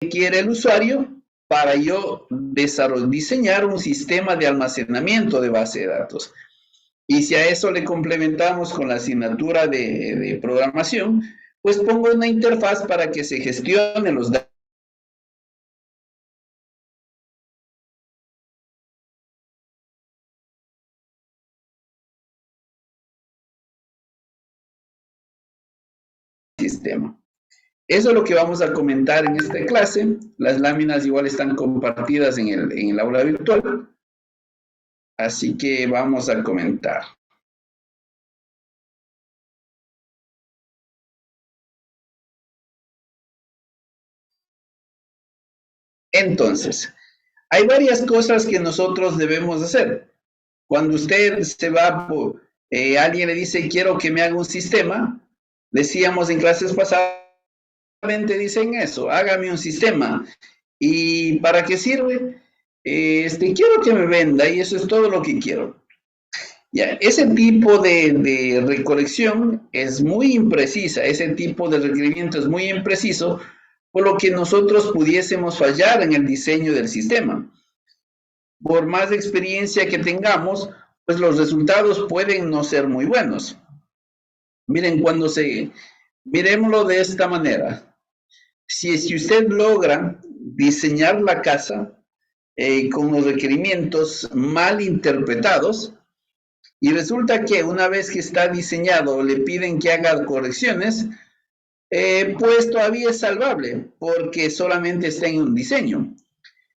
quiere el usuario para yo diseñar un sistema de almacenamiento de base de datos. Y si a eso le complementamos con la asignatura de programación, pues pongo una interfaz para que se gestionen los datos del sistema. Eso es lo que vamos a comentar en esta clase. Las láminas igual están compartidas en el aula virtual. Así que vamos a comentar. Entonces, hay varias cosas que nosotros debemos hacer. Cuando usted se va, alguien le dice, quiero que me haga un sistema, decíamos en clases pasadas, dicen eso, hágame un sistema. ¿Y para qué sirve? Quiero que me venda y eso es todo lo que quiero. Ya, ese tipo de recolección es muy imprecisa, ese tipo de requerimiento es muy impreciso, por lo que nosotros pudiésemos fallar en el diseño del sistema. Por más experiencia que tengamos, pues los resultados pueden no ser muy buenos. Miren, miremoslo de esta manera. Si usted logra diseñar la casa con los requerimientos mal interpretados, y resulta que una vez que está diseñado le piden que haga correcciones, pues todavía es salvable porque solamente está en un diseño.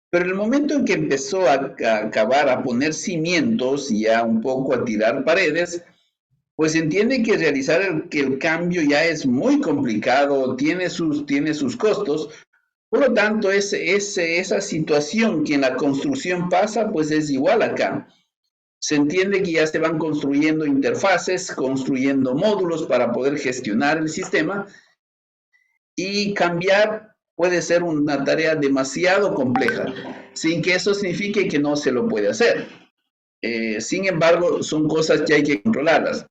Pero el momento en que empezó a acabar, a poner cimientos y ya un poco a tirar paredes, pues entiende que realizar que el cambio ya es muy complicado, tiene sus costos. Por lo tanto, esa situación que en la construcción pasa, pues es igual acá. Se entiende que ya se van construyendo interfaces, construyendo módulos para poder gestionar el sistema y cambiar puede ser una tarea demasiado compleja, sin que eso signifique que no se lo puede hacer. Sin embargo, son cosas que hay que controlarlas.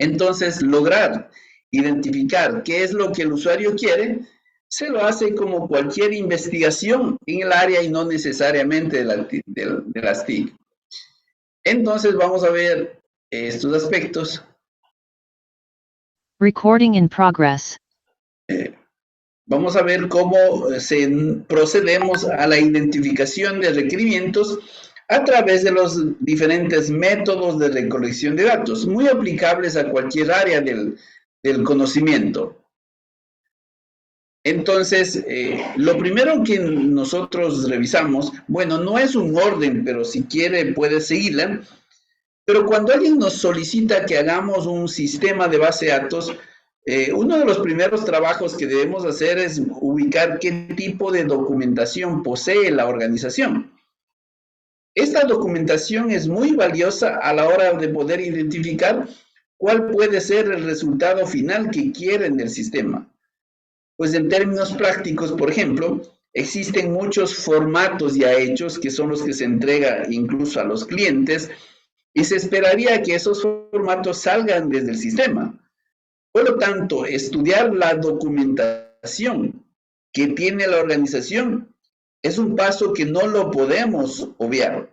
Entonces, lograr identificar qué es lo que el usuario quiere, se lo hace como cualquier investigación en el área y no necesariamente de las TIC. Entonces, vamos a ver estos aspectos. Recording in progress. Vamos a ver cómo procedemos a la identificación de requerimientos a través de los diferentes métodos de recolección de datos, muy aplicables a cualquier área del conocimiento. Entonces, lo primero que nosotros revisamos, bueno, no es un orden, pero si quiere puede seguirla, pero cuando alguien nos solicita que hagamos un sistema de base de datos, uno de los primeros trabajos que debemos hacer es ubicar qué tipo de documentación posee la organización. Esta documentación es muy valiosa a la hora de poder identificar cuál puede ser el resultado final que quieren del sistema. Pues en términos prácticos, por ejemplo, existen muchos formatos ya hechos que son los que se entrega incluso a los clientes y se esperaría que esos formatos salgan desde el sistema. Por lo tanto, estudiar la documentación que tiene la organización es un paso que no lo podemos obviar.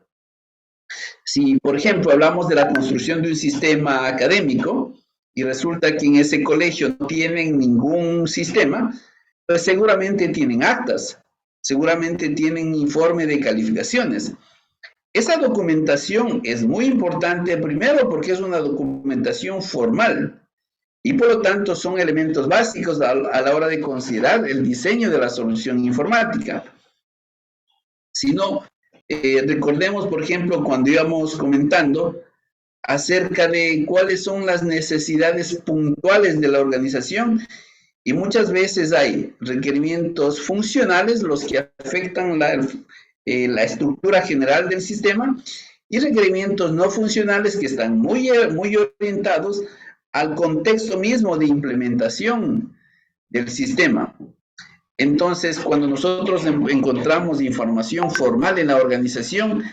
Si, por ejemplo, hablamos de la construcción de un sistema académico y resulta que en ese colegio no tienen ningún sistema, pues seguramente tienen actas, seguramente tienen informe de calificaciones. Esa documentación es muy importante, primero porque es una documentación formal y por lo tanto son elementos básicos a la hora de considerar el diseño de la solución informática. Si no, recordemos, por ejemplo, cuando íbamos comentando acerca de cuáles son las necesidades puntuales de la organización y muchas veces hay requerimientos funcionales, los que afectan la estructura general del sistema, y requerimientos no funcionales que están muy orientados al contexto mismo de implementación del sistema. Entonces, cuando nosotros encontramos información formal en la organización,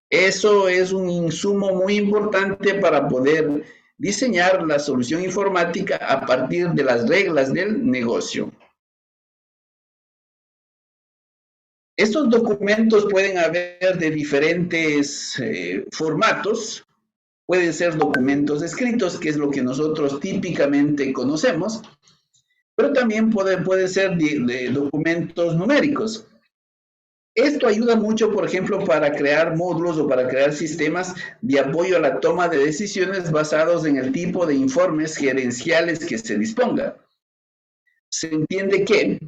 eso es un insumo muy importante para poder diseñar la solución informática a partir de las reglas del negocio. Estos documentos pueden haber de diferentes formatos. Pueden ser documentos escritos, que es lo que nosotros típicamente conocemos, pero también pueden ser de documentos numéricos. Esto ayuda mucho, por ejemplo, para crear módulos o para crear sistemas de apoyo a la toma de decisiones basados en el tipo de informes gerenciales que se disponga. Se entiende que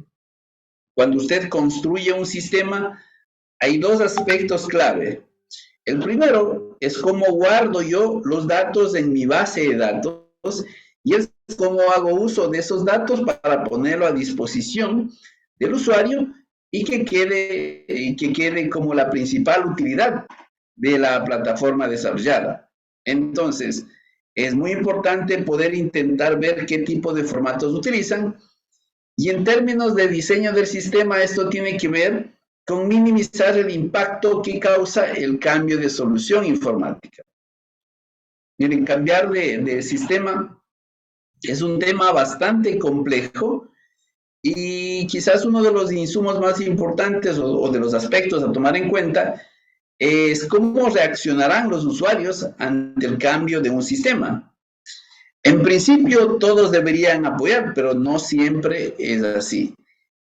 cuando usted construye un sistema, hay dos aspectos clave. El primero es cómo guardo yo los datos en mi base de datos y es cómo hago uso de esos datos para ponerlo a disposición del usuario y que quede como la principal utilidad de la plataforma desarrollada. Entonces, es muy importante poder intentar ver qué tipo de formatos utilizan y en términos de diseño del sistema, esto tiene que ver con minimizar el impacto que causa el cambio de solución informática. Miren, cambiar de sistema es un tema bastante complejo y quizás uno de los insumos más importantes o de los aspectos a tomar en cuenta es cómo reaccionarán los usuarios ante el cambio de un sistema. En principio, todos deberían apoyar, pero no siempre es así.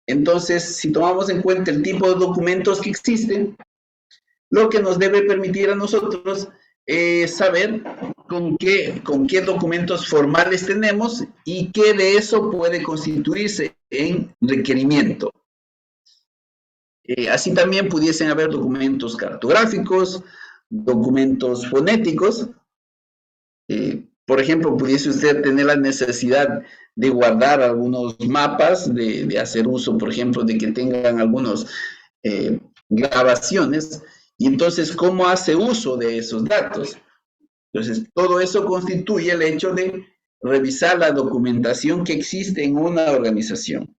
Entonces, si tomamos en cuenta el tipo de documentos que existen, lo que nos debe permitir a nosotros es saber con qué documentos formales tenemos y qué de eso puede constituirse en requerimiento. Así también pudiesen haber documentos cartográficos, documentos fonéticos. Por ejemplo, pudiese usted tener la necesidad de guardar algunos mapas, de hacer uso, por ejemplo, de que tengan algunas grabaciones, y entonces, ¿cómo hace uso de esos datos? Entonces, todo eso constituye el hecho de revisar la documentación que existe en una organización.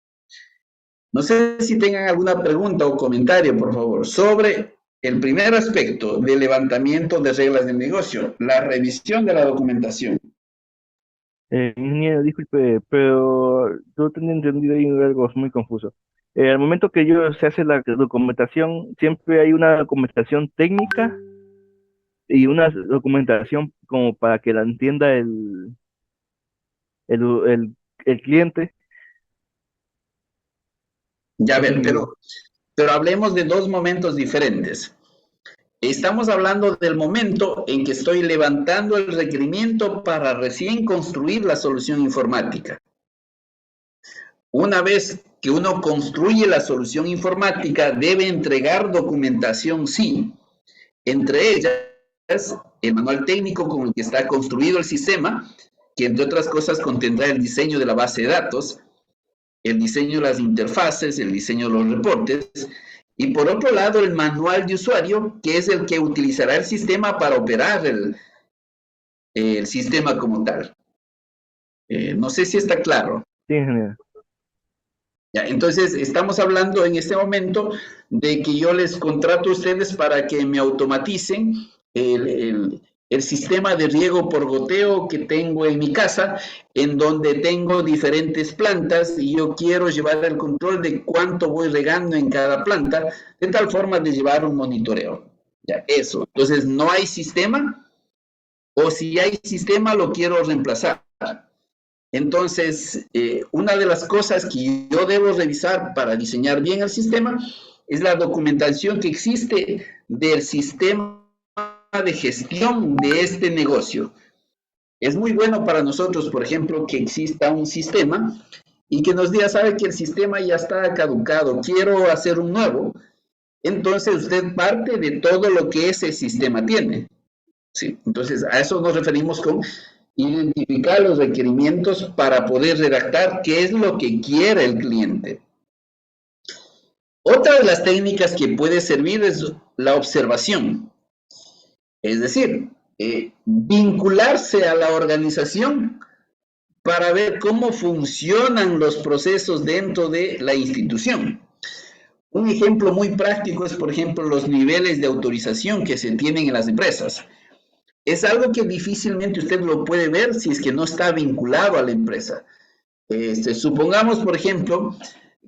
No sé si tengan alguna pregunta o comentario, por favor, sobre el primer aspecto del levantamiento de reglas del negocio, la revisión de la documentación. Ingeniero, disculpe, pero yo tenía entendido ahí algo muy confuso. Al momento que se hace la documentación, siempre hay una documentación técnica y una documentación como para que la entienda el, el cliente. Ya No sé si ver, me... pero hablemos de dos momentos diferentes. Estamos hablando del momento en que estoy levantando el requerimiento para recién construir la solución informática. Una vez que uno construye la solución informática, debe entregar documentación, sí. Entre ellas, el manual técnico con el que está construido el sistema, que entre otras cosas contendrá el diseño de la base de datos, el diseño de las interfaces, el diseño de los reportes, y por otro lado el manual de usuario, que es el que utilizará el sistema para operar el sistema como tal. No sé si está claro. Sí, ingeniero. Ya, entonces, estamos hablando en este momento de que yo les contrato a ustedes para que me automaticen el sistema de riego por goteo que tengo en mi casa, en donde tengo diferentes plantas y yo quiero llevar el control de cuánto voy regando en cada planta, de tal forma de llevar un monitoreo. Ya, eso. Entonces, no hay sistema, o si hay sistema, lo quiero reemplazar. Entonces, una de las cosas que yo debo revisar para diseñar bien el sistema es la documentación que existe del sistema de gestión de este negocio. Es muy bueno para nosotros, por ejemplo, que exista un sistema y que nos diga, sabe que el sistema ya está caducado, quiero hacer un nuevo. Entonces, usted parte de todo lo que ese sistema tiene. ¿Sí? Entonces, a eso nos referimos con identificar los requerimientos para poder redactar qué es lo que quiere el cliente. Otra de las técnicas que puede servir es la observación, es decir, vincularse a la organización para ver cómo funcionan los procesos dentro de la institución. Un ejemplo muy práctico es, por ejemplo, los niveles de autorización que se tienen en las empresas. Es algo que difícilmente usted lo puede ver si es que no está vinculado a la empresa. Supongamos, por ejemplo,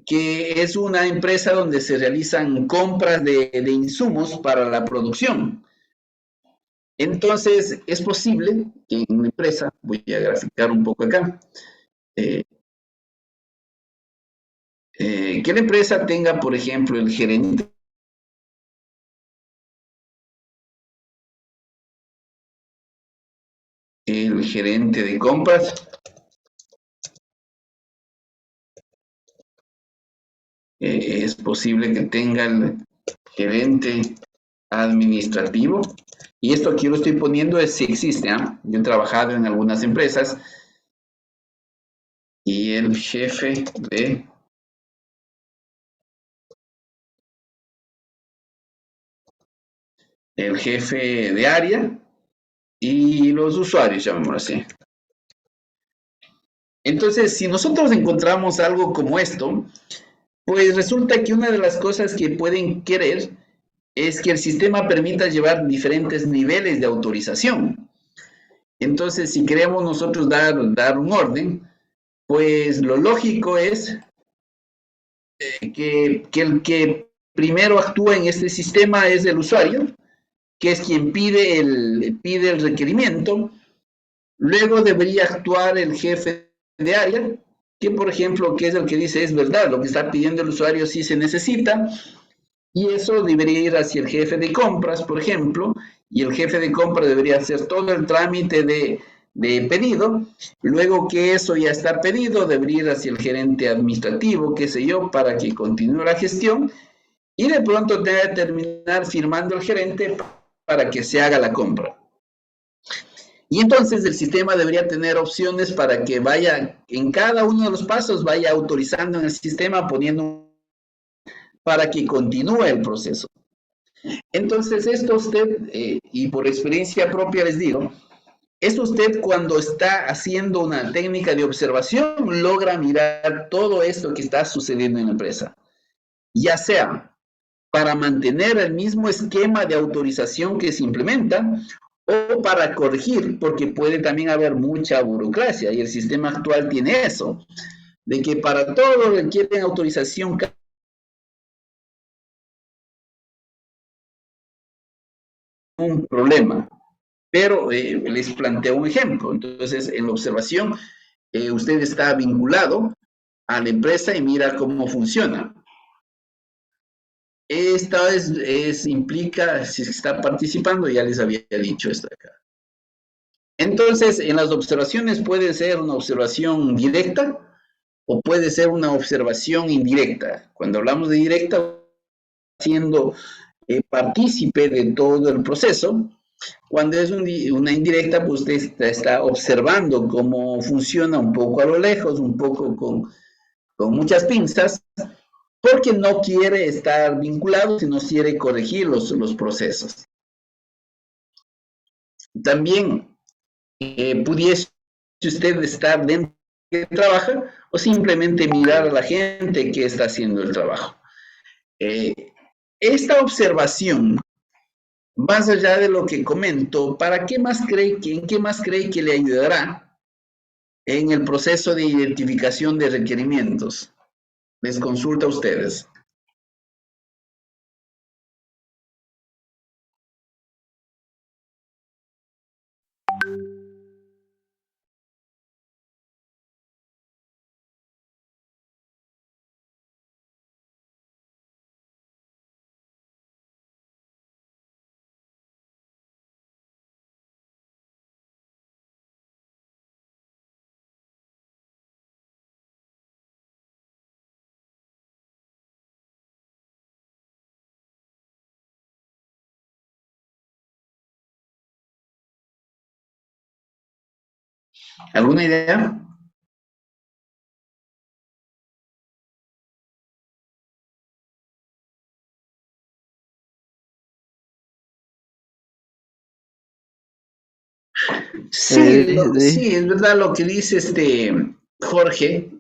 que es una empresa donde se realizan compras de insumos para la producción. Entonces, es posible que en una empresa, voy a graficar un poco acá, eh, que la empresa tenga, por ejemplo, el gerente de compras, es posible que tenga el gerente administrativo, y esto aquí lo estoy poniendo es si existe, ¿ah? Yo he trabajado en algunas empresas, y el jefe de área y los usuarios, llamémoslo así. Entonces, si nosotros encontramos algo como esto, pues resulta que una de las cosas que pueden querer es que el sistema permita llevar diferentes niveles de autorización. Entonces, si queremos nosotros dar un orden, pues lo lógico es que el que primero actúa en este sistema es el usuario, que es quien pide el requerimiento. Luego debería actuar el jefe de área, que por ejemplo, que es el que dice, es verdad, lo que está pidiendo el usuario sí se necesita, y eso debería ir hacia el jefe de compras, por ejemplo, y el jefe de compras debería hacer todo el trámite de pedido. Luego que eso ya está pedido, debería ir hacia el gerente administrativo, qué sé yo, para que continúe la gestión, y de pronto debe terminar firmando el gerente para que se haga la compra. Y entonces el sistema debería tener opciones para que vaya, en cada uno de los pasos, vaya autorizando en el sistema, poniendo para que continúe el proceso. Entonces, esto usted, y por experiencia propia les digo, esto usted cuando está haciendo una técnica de observación, logra mirar todo esto que está sucediendo en la empresa. Ya sea para mantener el mismo esquema de autorización que se implementa, o para corregir, porque puede también haber mucha burocracia, y el sistema actual tiene eso, de que para todo requieren autorización, un problema. Pero les planteo un ejemplo. Entonces, en la observación, usted está vinculado a la empresa y mira cómo funciona. Esta implica, si está participando, ya les había dicho esto acá. Entonces, en las observaciones puede ser una observación directa o puede ser una observación indirecta. Cuando hablamos de directa, siendo partícipe de todo el proceso. Cuando es una indirecta, pues usted está observando cómo funciona un poco a lo lejos, un poco con muchas pinzas, porque no quiere estar vinculado, sino quiere corregir los procesos. También pudiese usted estar dentro de que trabaja o simplemente mirar a la gente que está haciendo el trabajo. Esta observación, más allá de lo que comento, ¿en qué más cree que le ayudará en el proceso de identificación de requerimientos? Les consulto a ustedes. ¿Alguna idea? Sí, sí, es verdad lo que dice Jorge.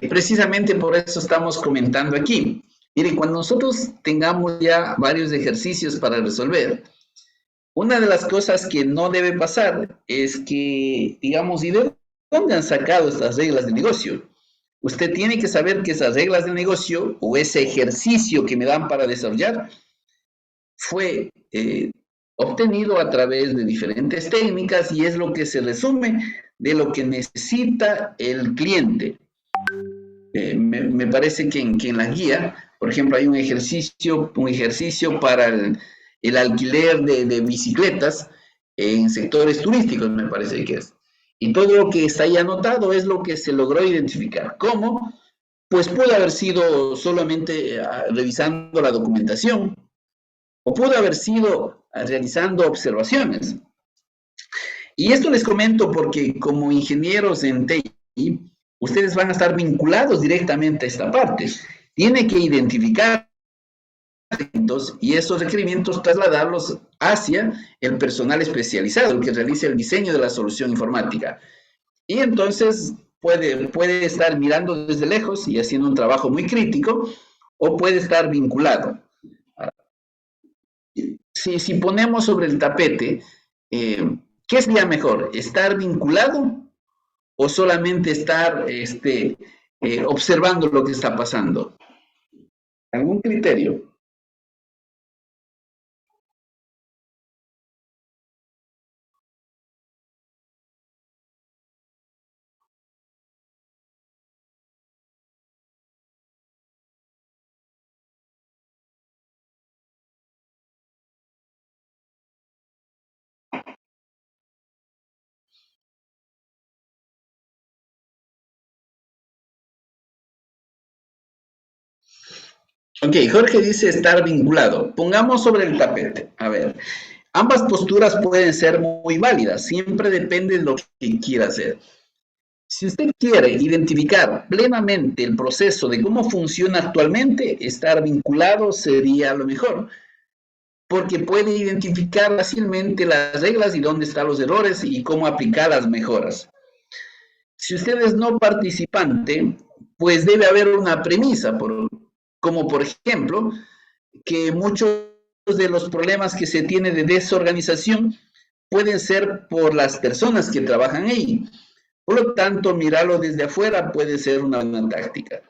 Precisamente por eso estamos comentando aquí. Mire, cuando nosotros tengamos ya varios ejercicios para resolver, una de las cosas que no debe pasar es que, digamos, ¿y de dónde han sacado estas reglas de negocio? usted tiene que saber que esas reglas de negocio o ese ejercicio que me dan para desarrollar fue obtenido a través de diferentes técnicas y es lo que se resume de lo que necesita el cliente. Me parece que en la guía, por ejemplo, hay un ejercicio para el alquiler de bicicletas en sectores turísticos, me parece que es. Y todo lo que está ahí anotado es lo que se logró identificar. ¿Cómo? Pues pudo haber sido solamente revisando la documentación o pudo haber sido realizando observaciones. Y esto les comento porque como ingenieros en TI, ustedes van a estar vinculados directamente a esta parte. Tiene que identificar y esos requerimientos trasladarlos hacia el personal especializado, el que realice el diseño de la solución informática. Y entonces puede estar mirando desde lejos y haciendo un trabajo muy crítico, o puede estar vinculado. Si ponemos sobre el tapete, ¿qué sería mejor? ¿Estar vinculado o solamente estar observando lo que está pasando? ¿Algún criterio? Ok, Jorge dice estar vinculado. Pongamos sobre el tapete. A ver, ambas posturas pueden ser muy válidas, siempre depende de lo que quiera hacer. Si usted quiere identificar plenamente el proceso de cómo funciona actualmente, estar vinculado sería lo mejor, porque puede identificar fácilmente las reglas y dónde están los errores y cómo aplicar las mejoras. Si usted es no participante, pues debe haber una premisa, como por ejemplo, que muchos de los problemas que se tiene de desorganización pueden ser por las personas que trabajan ahí. Por lo tanto, mirarlo desde afuera puede ser una buena táctica.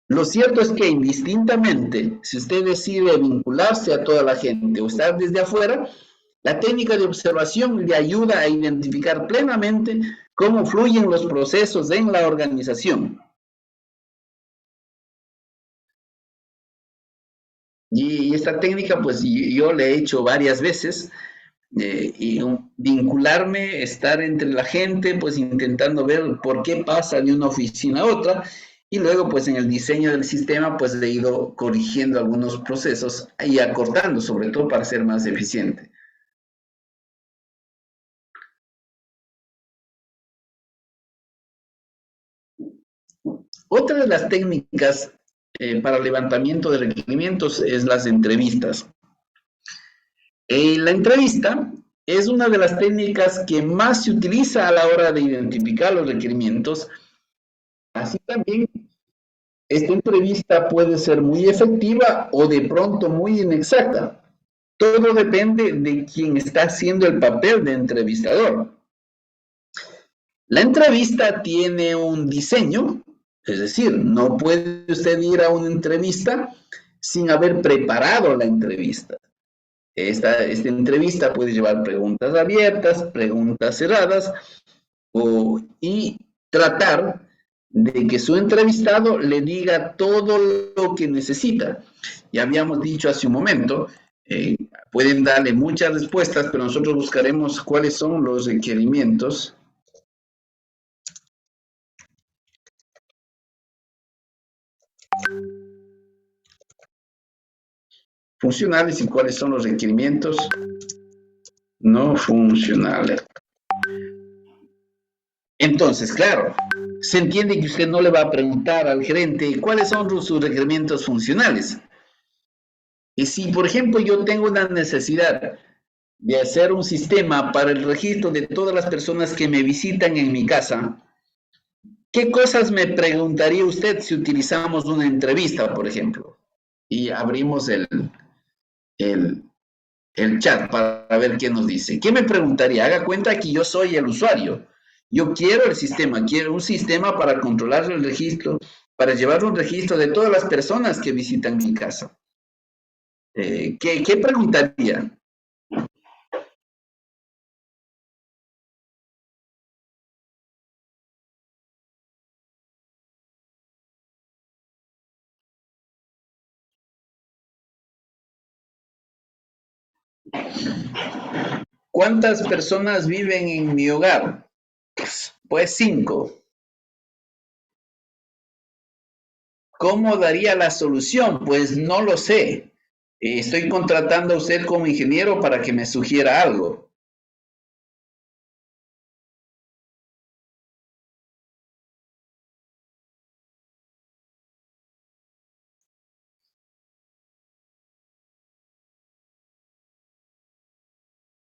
Lo cierto es que indistintamente, si usted decide vincularse a toda la gente o estar desde afuera, la técnica de observación le ayuda a identificar plenamente cómo fluyen los procesos en la organización. Y esta técnica, pues yo le he hecho varias veces, y vincularme, estar entre la gente, pues intentando ver por qué pasa de una oficina a otra, y luego pues en el diseño del sistema pues he ido corrigiendo algunos procesos y acortando, sobre todo para ser más eficiente. Otra de las técnicas para levantamiento de requerimientos es las entrevistas. La entrevista es una de las técnicas que más se utiliza a la hora de identificar los requerimientos. Así también, esta entrevista puede ser muy efectiva o de pronto muy inexacta. Todo depende de quién está haciendo el papel de entrevistador. La entrevista tiene un diseño, es decir, no puede usted ir a una entrevista sin haber preparado la entrevista. Esta entrevista puede llevar preguntas abiertas, preguntas cerradas, y tratar de que su entrevistado le diga todo lo que necesita. Ya habíamos dicho hace un momento, pueden darle muchas respuestas, pero nosotros buscaremos cuáles son los requerimientos funcionales y cuáles son los requerimientos no funcionales. Entonces, claro, se entiende que usted no le va a preguntar al gerente cuáles son sus requerimientos funcionales. Y si, por ejemplo, yo tengo una necesidad de hacer un sistema para el registro de todas las personas que me visitan en mi casa, ¿qué cosas me preguntaría usted si utilizamos una entrevista, por ejemplo? Y abrimos el, el chat para ver qué nos dice. ¿Qué me preguntaría? Haga cuenta que yo soy el usuario. Yo quiero el sistema, quiero un sistema para controlar el registro, para llevar un registro de todas las personas que visitan mi casa. ¿Qué preguntaría? ¿Cuántas personas viven en mi hogar? Pues 5. ¿Cómo daría la solución? Pues no lo sé. Estoy contratando a usted como ingeniero para que me sugiera algo.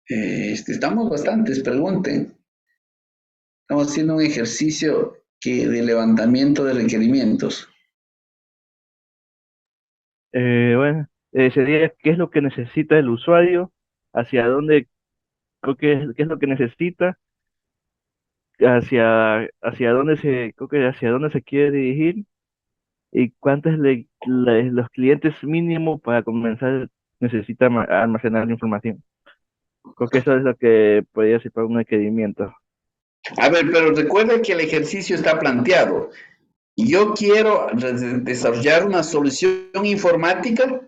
Estamos bastantes, pregunten. Estamos haciendo un ejercicio de levantamiento de requerimientos. Bueno, sería qué es lo que necesita el usuario, hacia dónde, creo que qué es lo que necesita, hacia dónde creo que hacia dónde se quiere dirigir y cuántos los clientes mínimo para comenzar necesita almacenar la información. Creo que eso es lo que podría ser para un requerimiento. A ver, pero recuerden que el ejercicio está planteado. Yo quiero desarrollar una solución informática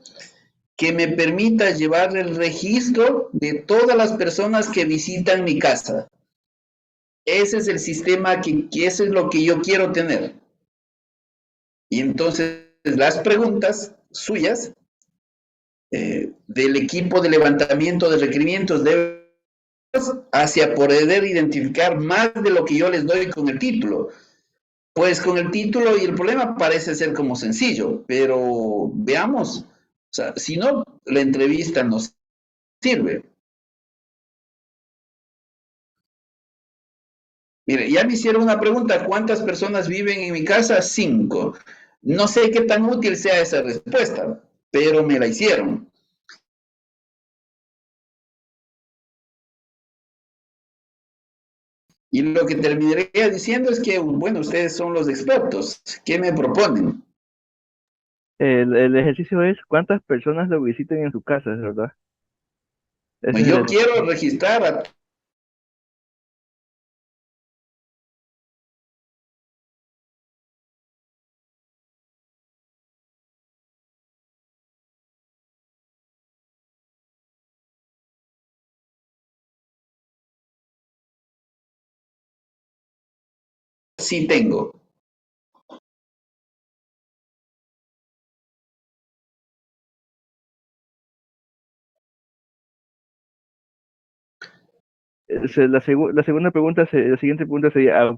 que me permita llevar el registro de todas las personas que visitan mi casa. Ese es el sistema que eso es lo que yo quiero tener. Y entonces las preguntas suyas del equipo de levantamiento de requerimientos deben hacia poder identificar más de lo que yo les doy con el título. Pues con el título y el problema parece ser como sencillo, pero veamos, o sea, si no, la entrevista no sirve. Mire, ya me hicieron una pregunta, ¿cuántas personas viven en mi casa? 5. No sé qué tan útil sea esa respuesta, pero me la hicieron. Y lo que terminaría diciendo es que, bueno, ustedes son los expertos. ¿Qué me proponen? El ejercicio es cuántas personas lo visiten en su casa, ¿es verdad? Ese es el Yo quiero ejercicio. registrar a... Sí tengo. La segunda pregunta, la siguiente pregunta sería,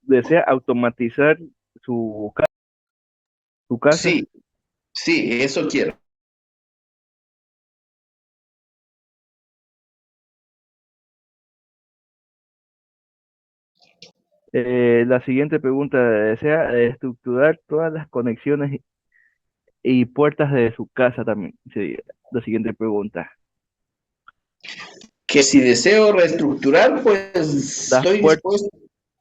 ¿desea automatizar su casa? Sí, sí, eso quiero. La siguiente pregunta, ¿desea estructurar todas las conexiones y puertas de su casa también? Sería la siguiente pregunta. Que si deseo reestructurar, pues Las puertas,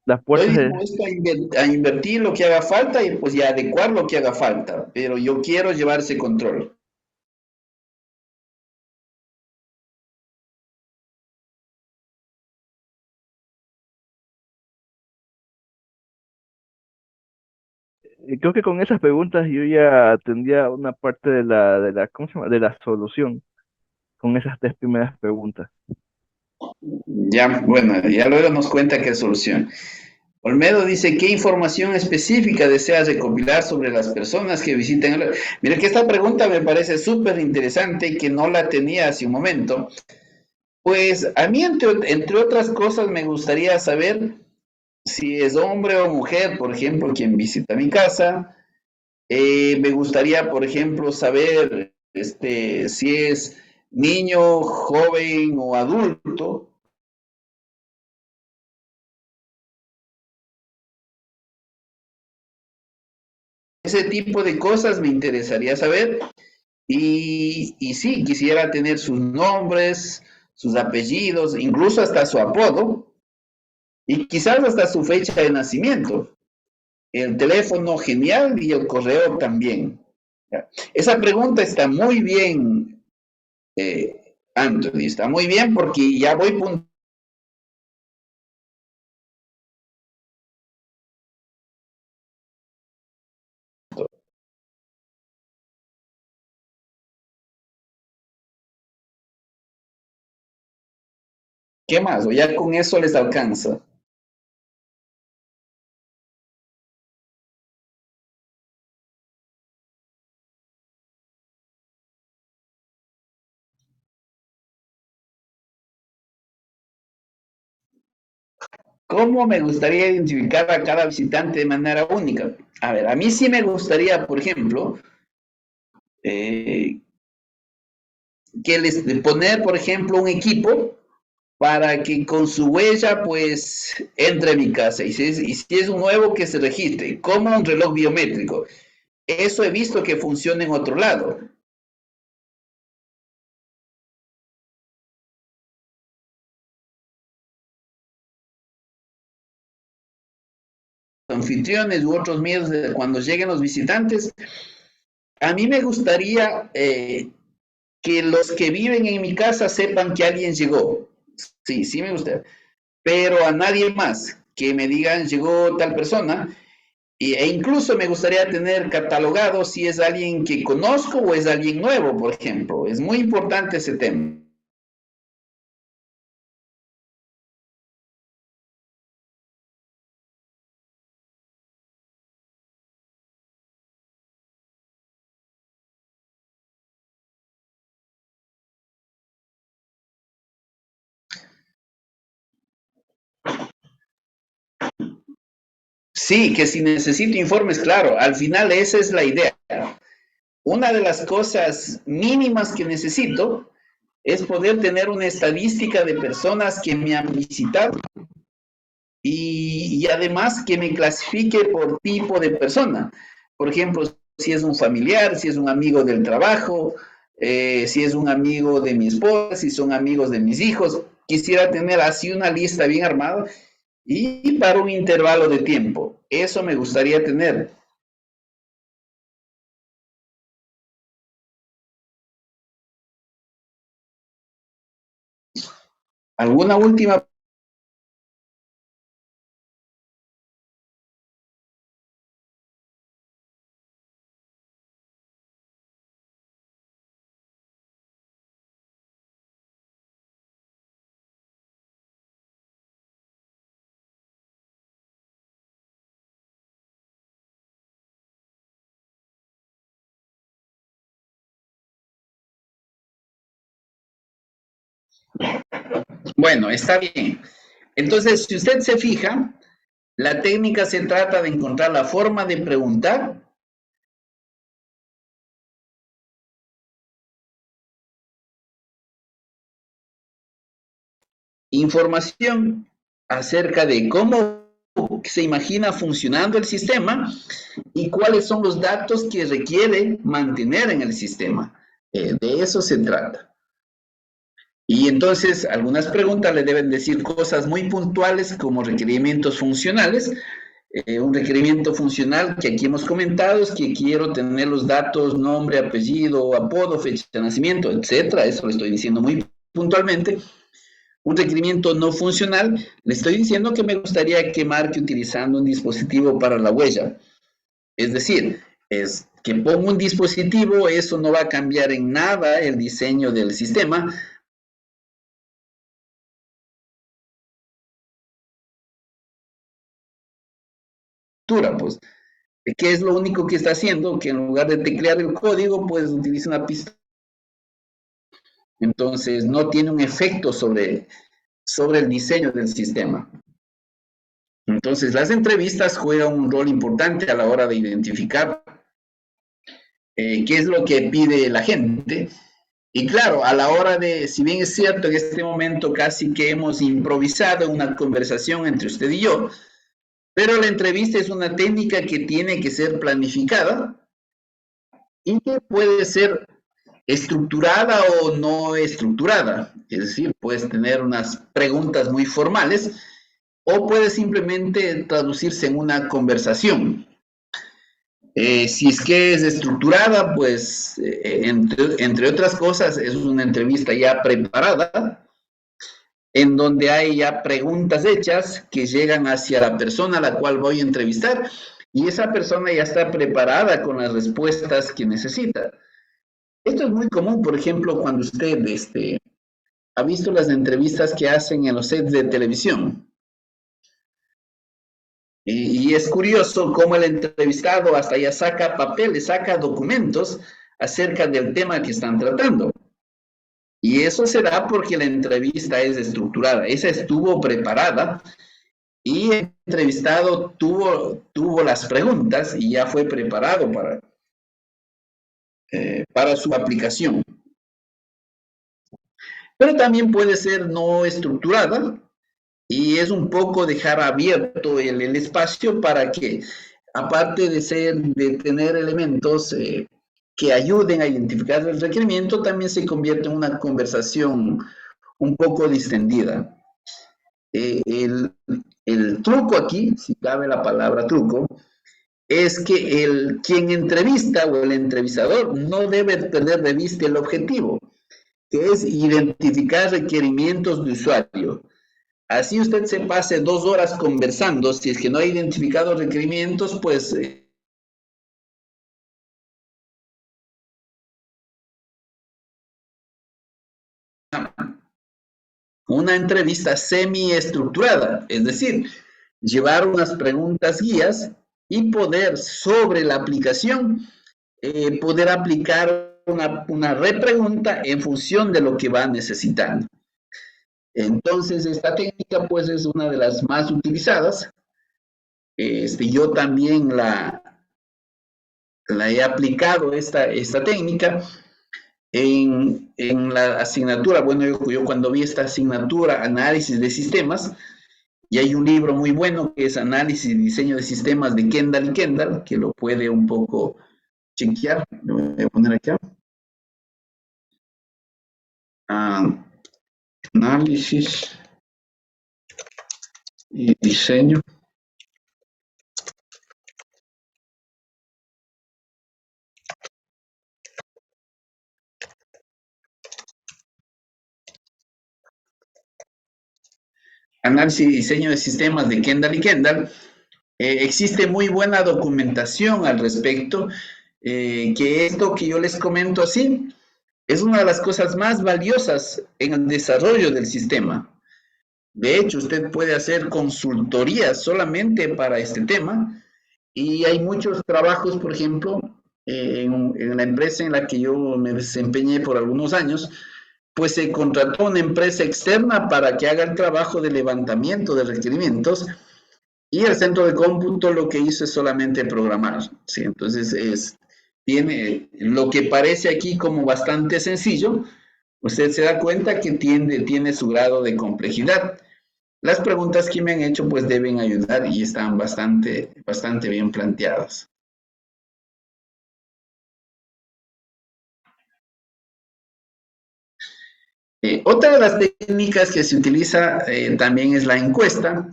las estoy puertas de, dispuesto a invertir lo que haga falta y pues ya adecuar lo que haga falta, pero yo quiero llevar ese control. creo que con esas preguntas yo ya tendría una parte ¿cómo se llama? De la solución con esas tres primeras preguntas. Ya, bueno, ya luego nos cuenta qué solución. Olmedo dice, ¿qué información específica deseas recopilar sobre las personas que visiten el... Mira que esta pregunta me parece súper interesante y que no la tenía hace un momento. Pues a mí, entre otras cosas, me gustaría saber si es hombre o mujer, por ejemplo, quien visita mi casa. Me gustaría, por ejemplo, saber si es niño, joven o adulto. Ese tipo de cosas me interesaría saber. Y sí, quisiera tener sus nombres, sus apellidos, incluso hasta su apodo. y quizás hasta su fecha de nacimiento. El teléfono genial y el correo también. Esa pregunta está muy bien, Anthony, está muy bien porque ya voy punto. ¿Qué más? O ya con eso les alcanza. ¿Cómo me gustaría identificar a cada visitante de manera única? A ver, a mí sí me gustaría, por ejemplo, eh, que les poner, por ejemplo, un equipo para que con su huella, pues, entre a mi casa. Y si es un nuevo, que se registre, como un reloj biométrico. Eso he visto que funciona en otro lado. Anfitriones u otros medios de cuando lleguen los visitantes. A mí me gustaría que los que viven en mi casa sepan que alguien llegó. Sí, sí me gusta. Pero a nadie más que me digan llegó tal persona. E incluso me gustaría tener catalogado si es alguien que conozco o es alguien nuevo, por ejemplo. Es muy importante ese tema. Sí, que si necesito informes, claro, al final esa es la idea. Una de las cosas mínimas que necesito es poder tener una estadística de personas que me han visitado y además que me clasifique por tipo de persona. Por ejemplo, si es un familiar, si es un amigo del trabajo, si es un amigo de mi esposa, si son amigos de mis hijos. Quisiera tener así una lista bien armada y para un intervalo de tiempo. Eso me gustaría tener. ¿Alguna última? Bueno, está bien. Entonces, si usted se fija, la técnica se trata de encontrar la forma de preguntar información acerca de cómo se imagina funcionando el sistema y cuáles son los datos que requiere mantener en el sistema. De eso se trata. Y entonces algunas preguntas le deben decir cosas muy puntuales como requerimientos funcionales. Un requerimiento funcional que aquí hemos comentado es que quiero tener los datos, nombre, apellido, apodo, fecha de nacimiento, etcétera. Eso lo estoy diciendo muy puntualmente. Un requerimiento no funcional, le estoy diciendo que me gustaría que marque utilizando un dispositivo para la huella. Es decir, es que pongo un dispositivo, eso no va a cambiar en nada el diseño del sistema. Pues, ¿qué es lo único que está haciendo? Que en lugar de teclear el código, pues utiliza una pista. Entonces, no tiene un efecto sobre el diseño del sistema. Entonces, las entrevistas juegan un rol importante a la hora de identificar qué es lo que pide la gente. Y claro, a la hora de, si bien es cierto, en este momento casi que hemos improvisado una conversación entre usted y yo, pero la entrevista es una técnica que tiene que ser planificada y que puede ser estructurada o no estructurada. Es decir, puedes tener unas preguntas muy formales o puede simplemente traducirse en una conversación. Si es que es estructurada, pues entre otras cosas, es una entrevista ya preparada, en donde hay ya preguntas hechas que llegan hacia la persona a la cual voy a entrevistar, y esa persona ya está preparada con las respuestas que necesita. Esto es muy común, por ejemplo, cuando usted ha visto las entrevistas que hacen en los sets de televisión. Y es curioso cómo el entrevistado hasta ya saca papeles, saca documentos acerca del tema que están tratando. Y eso se da porque la entrevista es estructurada, esa estuvo preparada y el entrevistado tuvo las preguntas y ya fue preparado para su aplicación. Pero también puede ser no estructurada y es un poco dejar abierto el espacio para que, aparte de tener elementos que ayuden a identificar el requerimiento, también se convierte en una conversación un poco distendida. El truco aquí, si cabe la palabra truco, es que quien entrevista o el entrevistador no debe perder de vista el objetivo, que es identificar requerimientos de usuario. Así usted se pase 2 horas conversando, si es que no ha identificado requerimientos, pues una entrevista semi-estructurada, es decir, llevar unas preguntas guías y poder sobre la aplicación, poder aplicar una repregunta en función de lo que va necesitando. Entonces, esta técnica pues es una de las más utilizadas. Yo también la he aplicado esta técnica en la asignatura. Bueno, yo cuando vi esta asignatura, análisis de sistemas, y hay un libro muy bueno que es Análisis y Diseño de Sistemas de Kendall y Kendall, que lo puede un poco chequear. Lo voy a poner acá. Análisis y diseño. Análisis y diseño de sistemas de Kendall y Kendall. Existe muy buena documentación al respecto, que esto que yo les comento así es una de las cosas más valiosas en el desarrollo del sistema. De hecho, usted puede hacer consultorías solamente para este tema y hay muchos trabajos, por ejemplo, en la empresa en la que yo me desempeñé por algunos años, pues se contrató una empresa externa para que haga el trabajo de levantamiento de requerimientos y el centro de cómputo lo que hizo es solamente programar. ¿Sí? Entonces, tiene lo que parece aquí como bastante sencillo, usted se da cuenta que tiene su grado de complejidad. Las preguntas que me han hecho pues deben ayudar y están bastante bien planteadas. Otra de las técnicas que se utiliza también es la encuesta.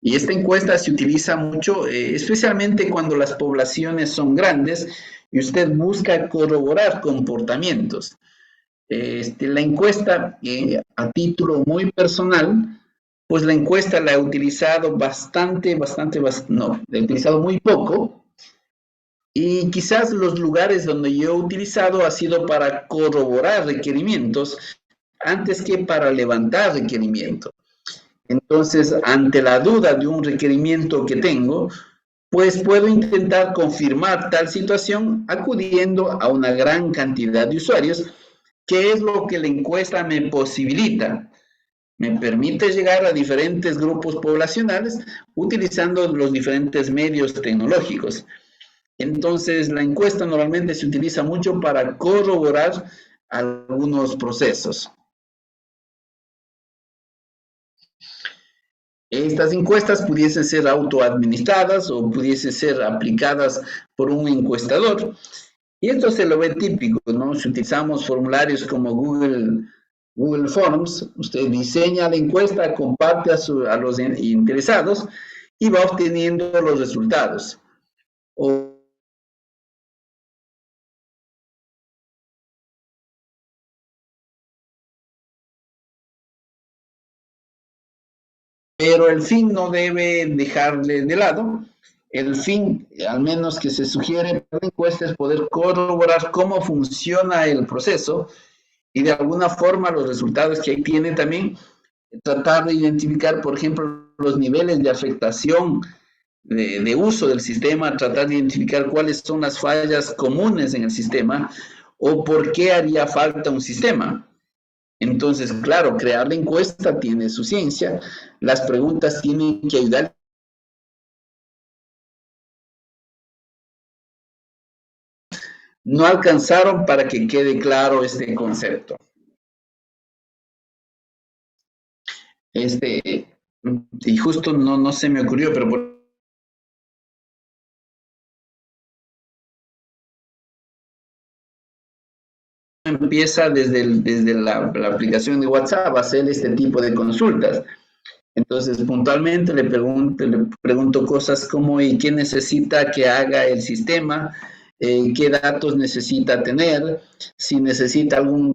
Y esta encuesta se utiliza mucho, especialmente cuando las poblaciones son grandes y usted busca corroborar comportamientos. La encuesta, a título muy personal, pues la encuesta la he utilizado no, la he utilizado muy poco. Y quizás los lugares donde yo he utilizado ha sido para corroborar requerimientos antes que para levantar requerimientos. Entonces, ante la duda de un requerimiento que tengo, pues puedo intentar confirmar tal situación acudiendo a una gran cantidad de usuarios, que es lo que la encuesta me posibilita. Me permite llegar a diferentes grupos poblacionales utilizando los diferentes medios tecnológicos. Entonces, la encuesta normalmente se utiliza mucho para corroborar algunos procesos. Estas encuestas pudiesen ser autoadministradas o pudiesen ser aplicadas por un encuestador. Y esto se lo ve típico, ¿no? Si utilizamos formularios como Google Google Forms, usted diseña la encuesta, comparte a los interesados y va obteniendo los resultados. Pero el fin no debe dejarle de lado. El fin, al menos que se sugiere para la encuesta, es poder corroborar cómo funciona el proceso y de alguna forma los resultados que ahí tiene también, tratar de identificar, por ejemplo, los niveles de afectación de uso del sistema, tratar de identificar cuáles son las fallas comunes en el sistema o por qué haría falta un sistema. Entonces, claro, crear la encuesta tiene su ciencia, las preguntas tienen que ayudar. No alcanzaron para que quede claro este concepto. Este, y justo no se me ocurrió, pero empieza desde la aplicación de WhatsApp a hacer este tipo de consultas. Entonces, puntualmente le pregunto cosas como ¿y qué necesita que haga el sistema? ¿Qué datos necesita tener? Si necesita algún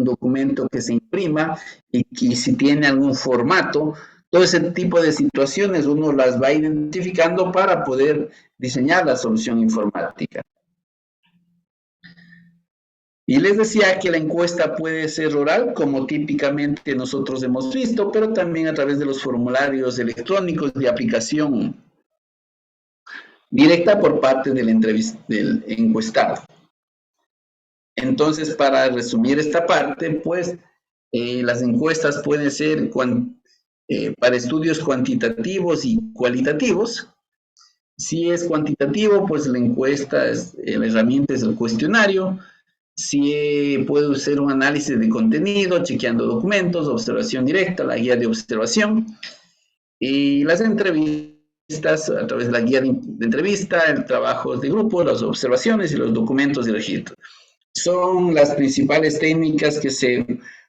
documento que se imprima y si tiene algún formato. Todo ese tipo de situaciones uno las va identificando para poder diseñar la solución informática. Y les decía que la encuesta puede ser oral, como típicamente nosotros hemos visto, pero también a través de los formularios electrónicos de aplicación directa por parte del encuestado. Entonces, para resumir esta parte, pues las encuestas pueden ser para estudios cuantitativos y cualitativos. Si es cuantitativo, pues la encuesta, la herramienta es el cuestionario. Si puedo hacer un análisis de contenido, chequeando documentos, observación directa, la guía de observación y las entrevistas a través de la guía de entrevista, el trabajo de grupo, las observaciones y los documentos de registro. Son las principales técnicas que se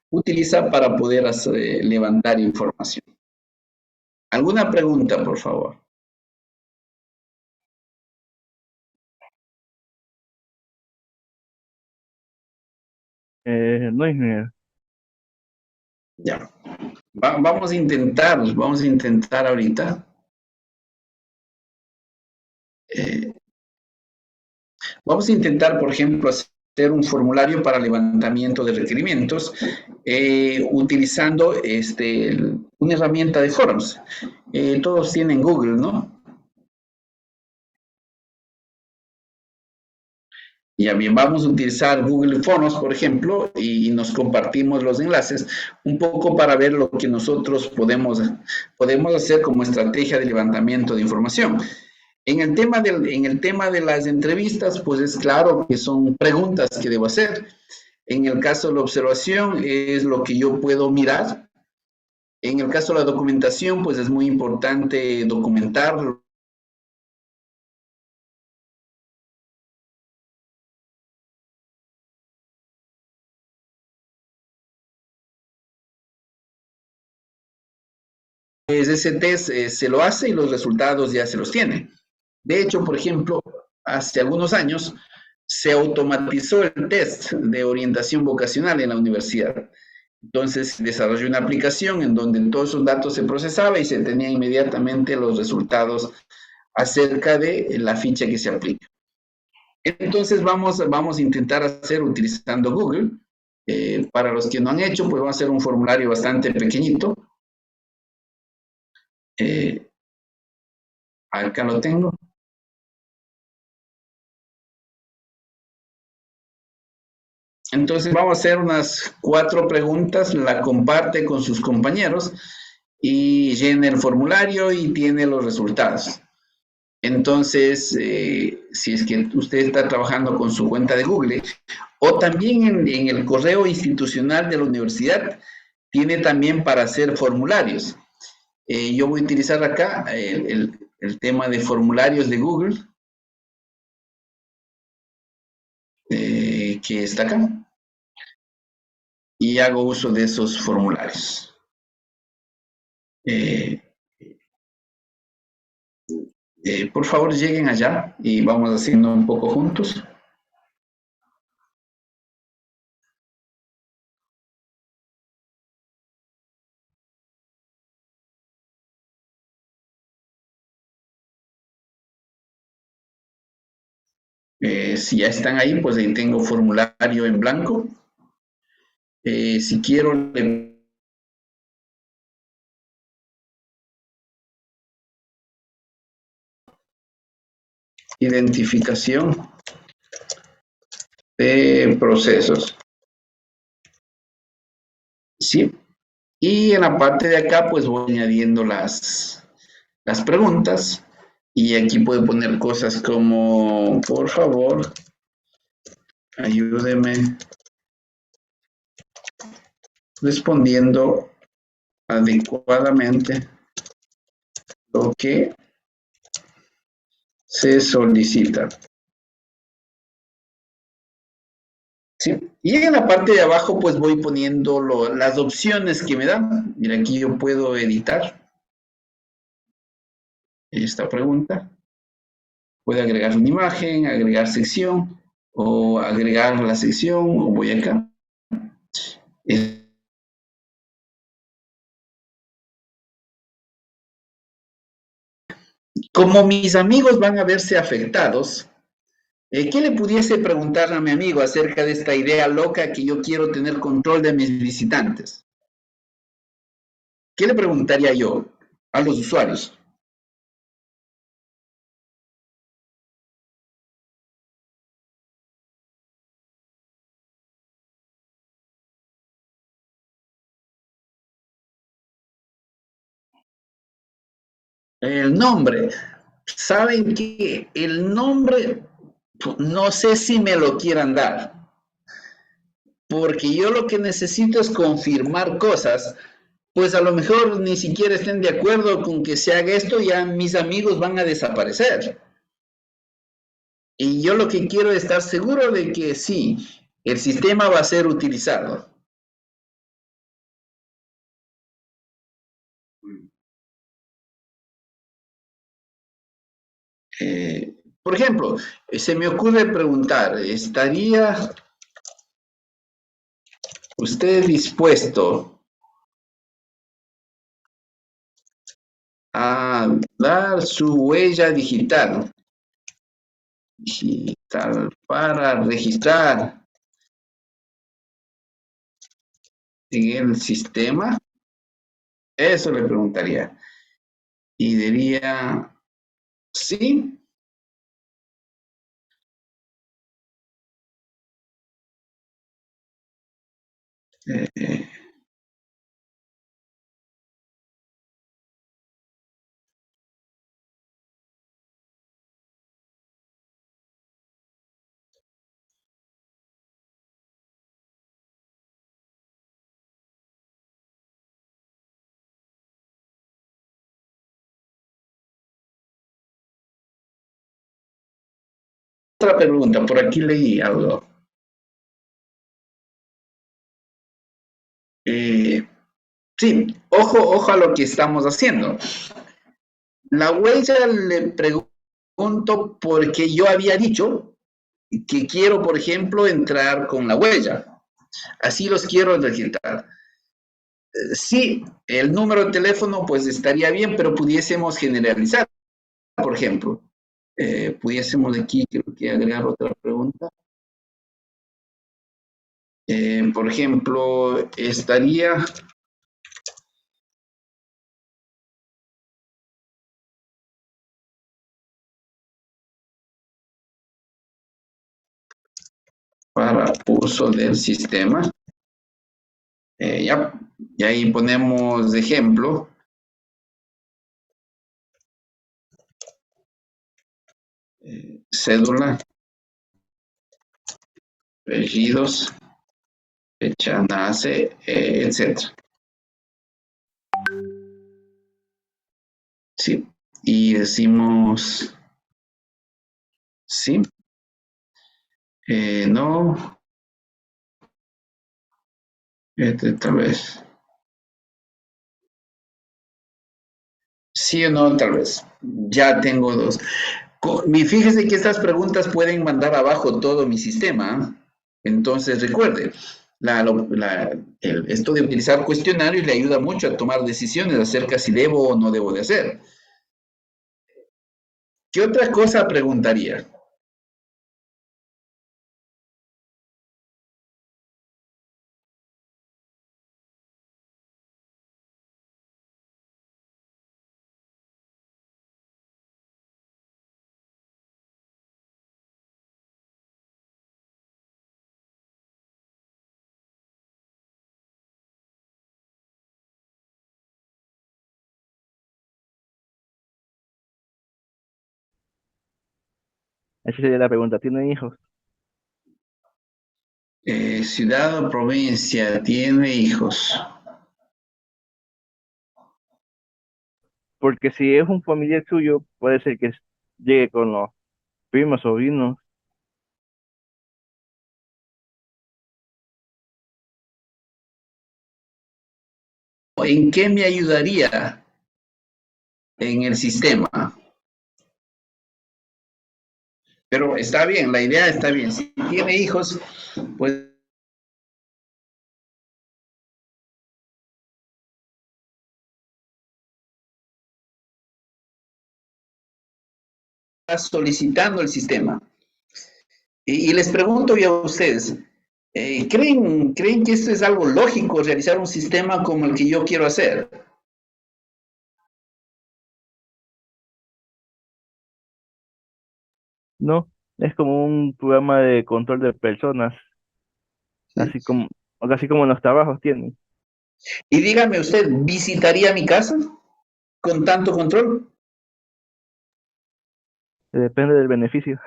utilizan para poder levantar información. ¿Alguna pregunta, por favor? No, ingeniero. Ya. Vamos a intentar ahorita. Eh, Vamos a intentar, por ejemplo, hacer un formulario para levantamiento de requerimientos utilizando una herramienta de forums. Todos tienen Google, ¿no? Ya bien, vamos a utilizar Google Forms, por ejemplo, y nos compartimos los enlaces un poco para ver lo que nosotros podemos hacer como estrategia de levantamiento de información. En el tema de las entrevistas, pues es claro que son preguntas que debo hacer. En el caso de la observación, es lo que yo puedo mirar. En el caso de la documentación, pues es muy importante documentar ese test se lo hace y los resultados ya se los tiene. De hecho, por ejemplo, hace algunos años se automatizó el test de orientación vocacional en la universidad. Entonces desarrolló una aplicación en donde todos esos datos se procesaba y se tenía inmediatamente los resultados acerca de la ficha que se aplica. Entonces vamos a intentar hacer utilizando Google. Para los que no han hecho, pues vamos a hacer un formulario bastante pequeñito. Eh, Acá lo tengo. Entonces vamos a hacer unas 4 preguntas, la comparte con sus compañeros y llena el formulario y tiene los resultados. Entonces, si es que usted está trabajando con su cuenta de Google o también en el correo institucional de la universidad, tiene también para hacer formularios. Yo voy a utilizar acá el tema de formularios de Google, que está acá. y hago uso de esos formularios. Por favor, lleguen allá y vamos haciendo un poco juntos. Si ya están ahí, pues ahí tengo formulario en blanco. Si quiero, identificación de procesos. Sí. Y en la parte de acá, pues voy añadiendo las preguntas. Y aquí puedo poner cosas como, por favor, ayúdeme respondiendo adecuadamente lo que se solicita. ¿Sí? Y en la parte de abajo pues voy poniendo las opciones que me dan. Mira, aquí yo puedo editar esta pregunta. Puedo agregar una imagen, agregar sección o agregar la sección o voy acá. Como mis amigos van a verse afectados, ¿qué le pudiese preguntar a mi amigo acerca de esta idea loca que yo quiero tener control de mis visitantes? ¿Qué le preguntaría yo a los usuarios? El nombre. ¿Saben qué? El nombre, no sé si me lo quieran dar, porque yo lo que necesito es confirmar cosas, pues a lo mejor ni siquiera estén de acuerdo con que se haga esto, ya mis amigos van a desaparecer. Y yo lo que quiero es estar seguro de que sí, el sistema va a ser utilizado. Por ejemplo, se me ocurre preguntar, ¿estaría usted dispuesto a dar su huella digital para registrar en el sistema? Eso le preguntaría. Y diría, sí, eh, otra pregunta, por aquí leí algo. Eh, sí, ojo a lo que estamos haciendo. La huella le pregunto porque yo había dicho que quiero, por ejemplo, entrar con la huella. Así los quiero registrar. Sí, el número de teléfono pues estaría bien, pero pudiésemos generalizar, por ejemplo. Pudiésemos aquí, creo que agregar otra pregunta. Por ejemplo, estaría para uso del sistema. Ya, y ahí ponemos ejemplo. Cédula, apellidos, fecha nace, etcétera. Sí, y decimos sí, no, Tal vez. Sí o no, tal vez. Ya tengo dos. Fíjese que estas preguntas pueden mandar abajo todo mi sistema. ¿Ah? Entonces, recuerde, esto de utilizar cuestionarios le ayuda mucho a tomar decisiones acerca si debo o no debo de hacer. ¿Qué otra cosa preguntaría? Esa sería la pregunta. ¿Tienen hijos? Ciudad o provincia, ¿tiene hijos? Porque si es un familiar suyo, puede ser que llegue con los primos, sobrinos. ¿En qué me ayudaría en el sistema? Pero está bien, la idea está bien. Si tiene hijos, pues está solicitando el sistema. Y les pregunto yo a ustedes, ¿creen que esto es algo lógico, realizar un sistema como el que yo quiero hacer? No, es como un programa de control de personas, ¿Sí? así como en los trabajos tienen. Y dígame usted, ¿visitaría mi casa con tanto control? Depende del beneficio.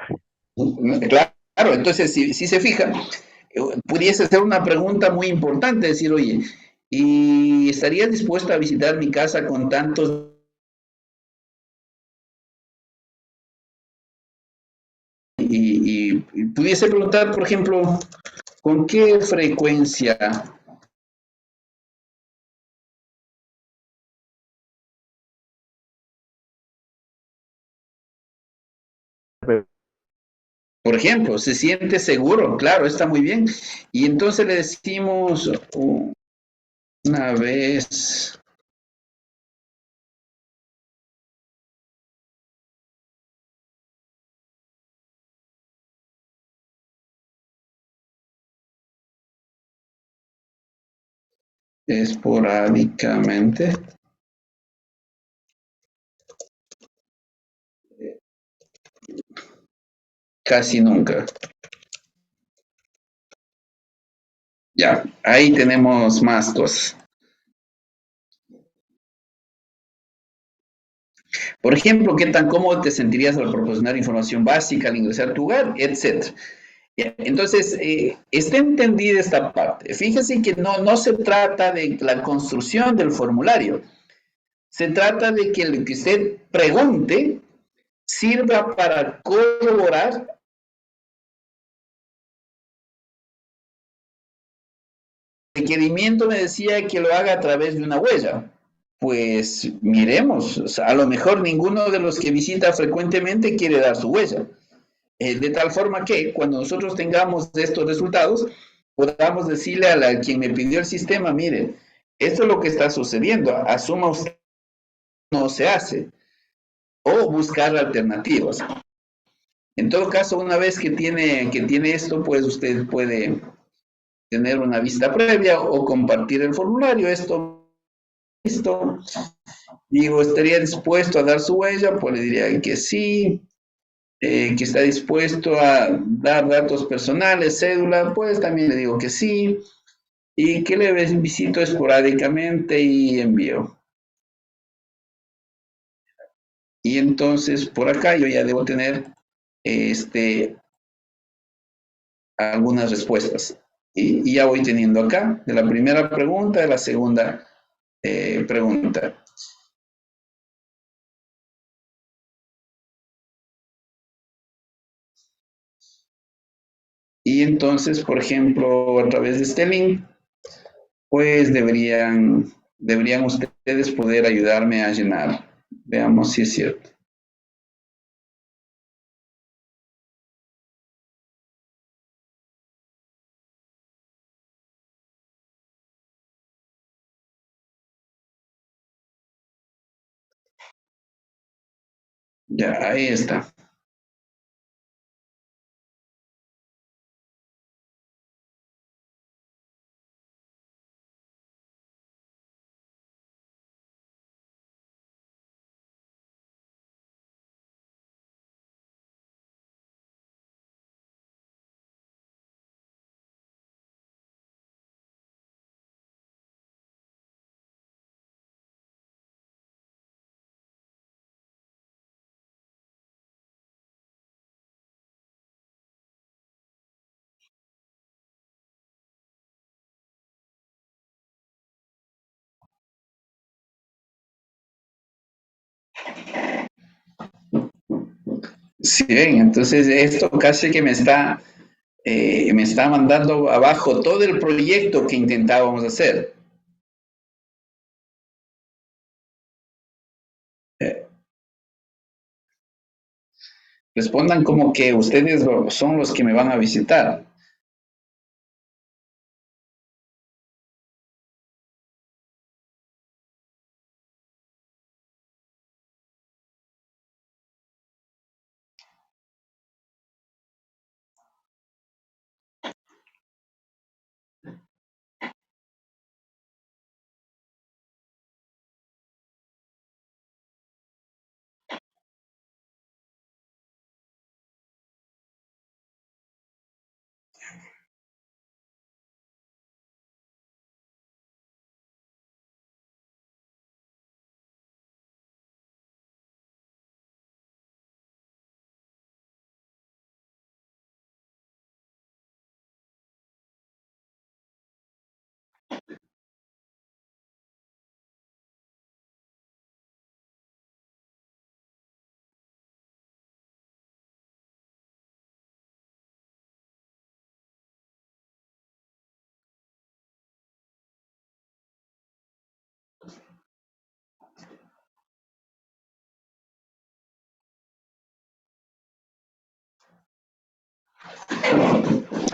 Claro, entonces si se fija, pudiese ser una pregunta muy importante, decir, oye, ¿y estarías dispuesta a visitar mi casa con tantos? Y pudiese preguntar, por ejemplo, ¿con qué frecuencia? Pero Por ejemplo, se siente seguro, claro, está muy bien. Y entonces le decimos una vez, esporádicamente, casi nunca. Ya, ahí tenemos más cosas. Por ejemplo, ¿qué tan cómodo te sentirías al proporcionar información básica al ingresar a tu hogar, etcétera? Ya, entonces, está entendida esta parte. Fíjese que no se trata de la construcción del formulario, se trata de que lo que usted pregunte sirva para corroborar. El requerimiento me decía que lo haga a través de una huella. Pues miremos, o sea, a lo mejor ninguno de los que visita frecuentemente quiere dar su huella. De tal forma que cuando nosotros tengamos estos resultados, podamos decirle a quien me pidió el sistema, mire, esto es lo que está sucediendo, asuma usted no se hace, o buscar alternativas. En todo caso, una vez que tiene esto, pues usted puede tener una vista previa o compartir el formulario. Esto, listo. Digo, ¿estaría dispuesto a dar su huella? Pues le diría que sí. Que está dispuesto a dar datos personales, cédula, pues también le digo que sí. Y que le visito esporádicamente y envío. Y entonces por acá yo ya debo tener este, algunas respuestas. Y ya voy teniendo acá de la primera pregunta, de la segunda pregunta. Y entonces, por ejemplo, a través de este link, pues deberían ustedes poder ayudarme a llenar. Veamos si es cierto. Ya, ahí está. Sí, ven, entonces esto casi que me está mandando abajo todo el proyecto que intentábamos hacer. Eh, Respondan como que ustedes son los que me van a visitar.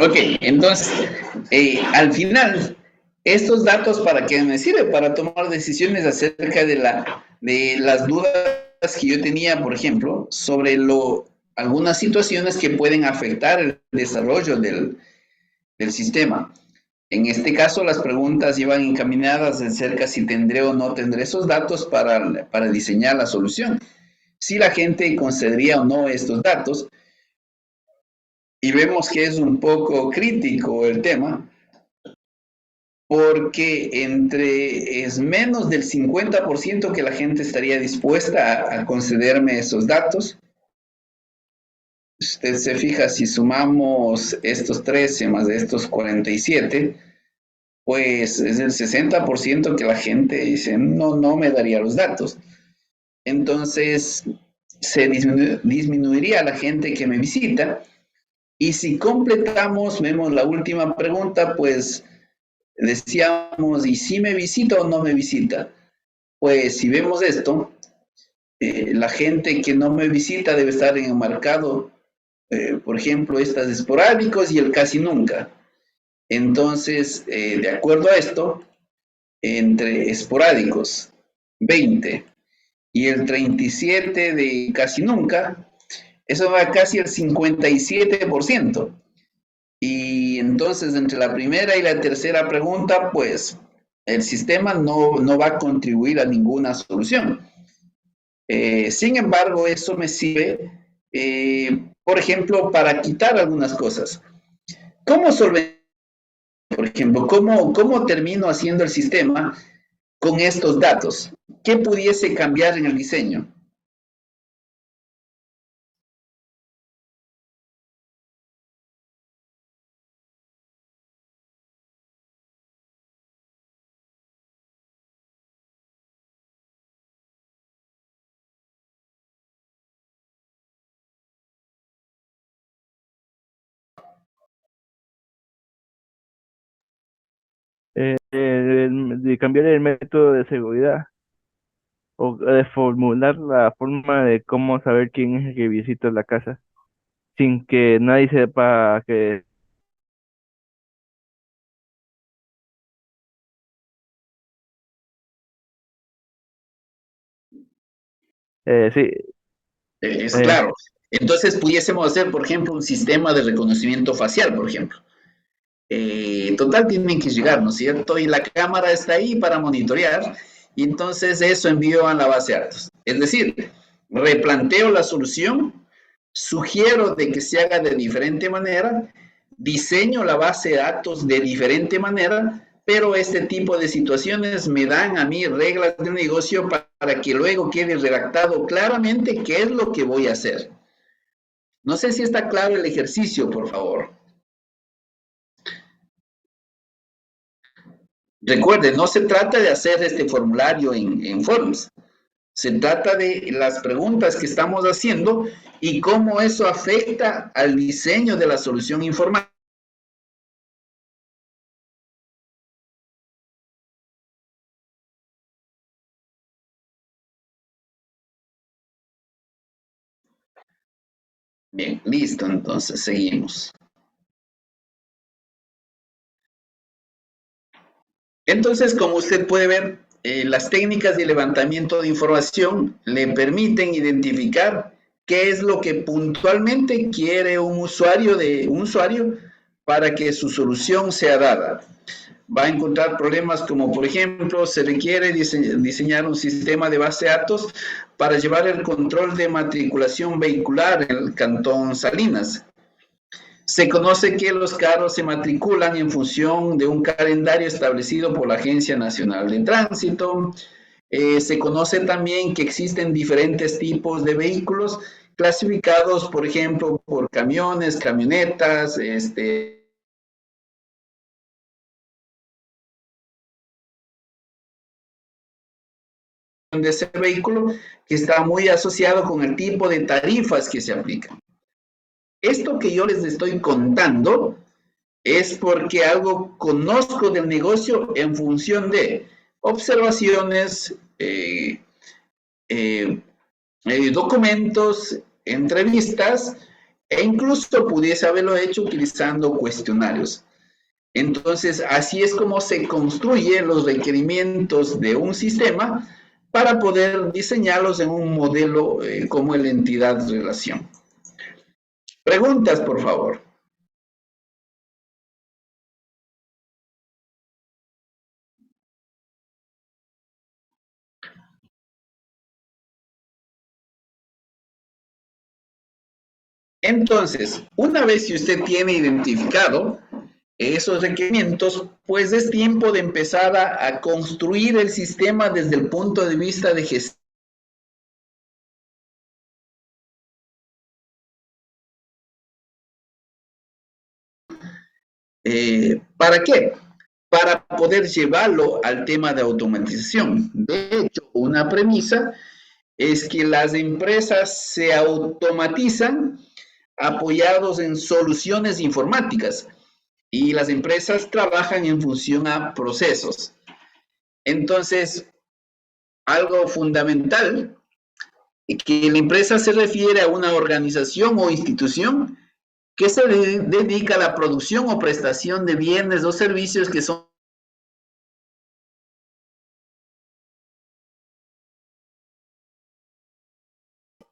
Ok, entonces, al final, estos datos para qué me sirve para tomar decisiones acerca de las dudas que yo tenía, por ejemplo, sobre algunas situaciones que pueden afectar el desarrollo del sistema. En este caso, las preguntas iban encaminadas acerca si tendré o no tendré esos datos para diseñar la solución, si la gente concedería o no estos datos, y vemos que es un poco crítico el tema, porque es menos del 50% que la gente estaría dispuesta a concederme esos datos. Usted se fija, si sumamos estos 13 más de estos 47, pues es el 60% que la gente dice, no, no me daría los datos. Entonces, se disminuiría la gente que me visita. Y si completamos, vemos la última pregunta, pues decíamos, ¿y si me visita o no me visita? Pues si vemos esto, la gente que no me visita debe estar enmarcado, por ejemplo, estas esporádicos y el casi nunca. Entonces, de acuerdo a esto, entre esporádicos, 20, y el 37 de casi nunca, eso va casi al 57%. Y entonces, entre la primera y la tercera pregunta, pues el sistema no va a contribuir a ninguna solución. Sin embargo, eso me sirve, por ejemplo, para quitar algunas cosas. ¿Cómo solventar, por ejemplo, cómo termino haciendo el sistema con estos datos? ¿Qué pudiese cambiar en el diseño? de cambiar el método de seguridad o de formular la forma de cómo saber quién es el que visita la casa sin que nadie sepa que sí, Es eh, claro. Entonces pudiésemos hacer, por ejemplo, un sistema de reconocimiento facial, por ejemplo. Total, tienen que llegar, ¿no es cierto? Y la cámara está ahí para monitorear, y entonces eso envío a la base de datos. Es decir, replanteo la solución, sugiero de que se haga de diferente manera, diseño la base de datos de diferente manera, pero este tipo de situaciones me dan a mí reglas de negocio para que luego quede redactado claramente qué es lo que voy a hacer. No sé si está claro el ejercicio, por favor. Recuerden, no se trata de hacer este formulario en Forms, se trata de las preguntas que estamos haciendo y cómo eso afecta al diseño de la solución informática. Bien, listo, entonces seguimos. Entonces, como usted puede ver, las técnicas de levantamiento de información le permiten identificar qué es lo que puntualmente quiere un usuario para que su solución sea dada. Va a encontrar problemas como, por ejemplo, se requiere diseñar un sistema de base de datos para llevar el control de matriculación vehicular en el Cantón Salinas. Se conoce que los carros se matriculan en función de un calendario establecido por la Agencia Nacional de Tránsito. Se conoce también que existen diferentes tipos de vehículos clasificados, por ejemplo, por camiones, camionetas, de ese vehículo que está muy asociado con el tipo de tarifas que se aplican. Esto que yo les estoy contando es porque algo conozco del negocio en función de observaciones, documentos, entrevistas e incluso pudiese haberlo hecho utilizando cuestionarios. Entonces, así es como se construyen los requerimientos de un sistema para poder diseñarlos en un modelo como el entidad-relación. Preguntas, por favor. Entonces, una vez que usted tiene identificado esos requerimientos, pues es tiempo de empezar a construir el sistema desde el punto de vista de gestión. ¿Para qué? Para poder llevarlo al tema de automatización. De hecho, una premisa es que las empresas se automatizan apoyados en soluciones informáticas y las empresas trabajan en función a procesos. Entonces, algo fundamental, que la empresa se refiere a una organización o institución que se dedica a la producción o prestación de bienes o servicios que son.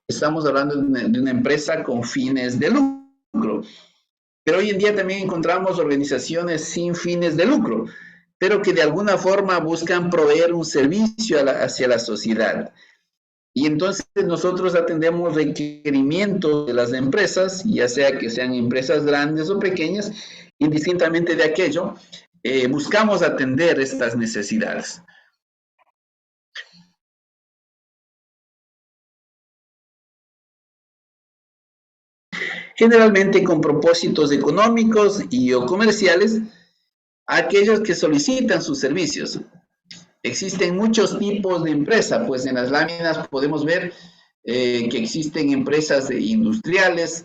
Estamos hablando de una empresa con fines de lucro, pero hoy en día también encontramos organizaciones sin fines de lucro, pero que de alguna forma buscan proveer un servicio hacia la sociedad. Y entonces nosotros atendemos requerimientos de las empresas, ya sea que sean empresas grandes o pequeñas, indistintamente de aquello, buscamos atender estas necesidades. Generalmente con propósitos económicos y o comerciales, a aquellos que solicitan sus servicios. Existen muchos tipos de empresas, pues en las láminas podemos ver que existen empresas industriales,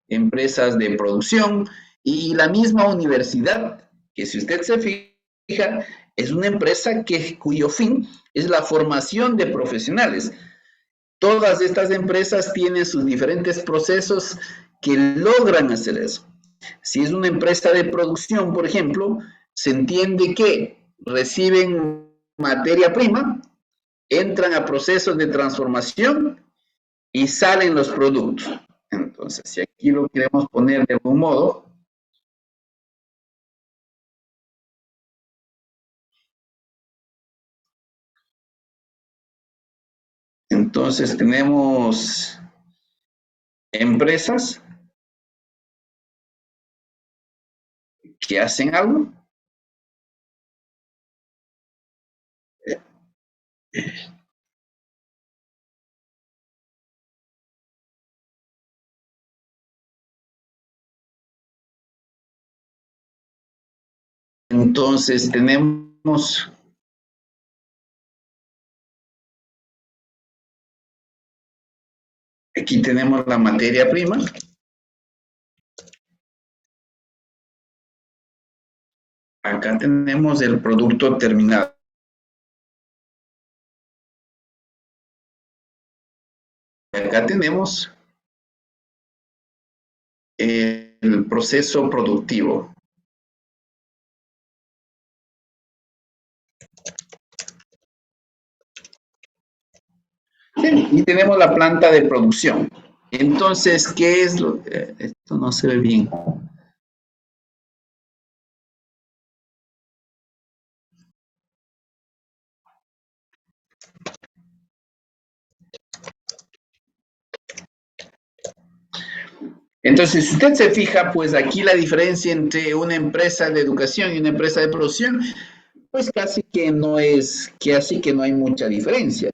empresas de producción y la misma universidad, que si usted se fija, fija, es una empresa cuyo fin es la formación de profesionales. Todas estas empresas tienen sus diferentes procesos que logran hacer eso. Si es una empresa de producción, por ejemplo, se entiende que reciben materia prima, entran a procesos de transformación y salen los productos. Entonces, si aquí lo queremos poner de algún modo, entonces tenemos empresas que hacen algo. Entonces tenemos aquí tenemos la materia prima. Acá tenemos el producto terminado. Acá tenemos el proceso productivo. Sí, y tenemos la planta de producción. Entonces, ¿qué es lo que esto no se ve bien? Entonces, si usted se fija, pues aquí la diferencia entre una empresa de educación y una empresa de producción, pues casi que no hay mucha diferencia.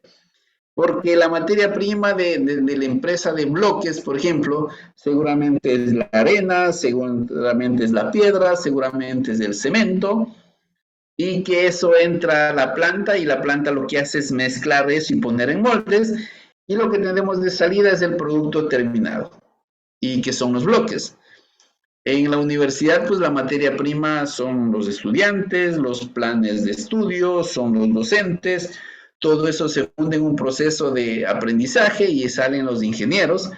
Porque la materia prima de la empresa de bloques, por ejemplo, seguramente es la arena, seguramente es la piedra, seguramente es el cemento, y que eso entra a la planta y la planta lo que hace es mezclar eso y poner en moldes, y lo que tenemos de salida es el producto terminado, y que son los bloques. En la universidad, pues la materia prima son los estudiantes, los planes de estudio, son los docentes, todo eso se funde en un proceso de aprendizaje y salen los ingenieros.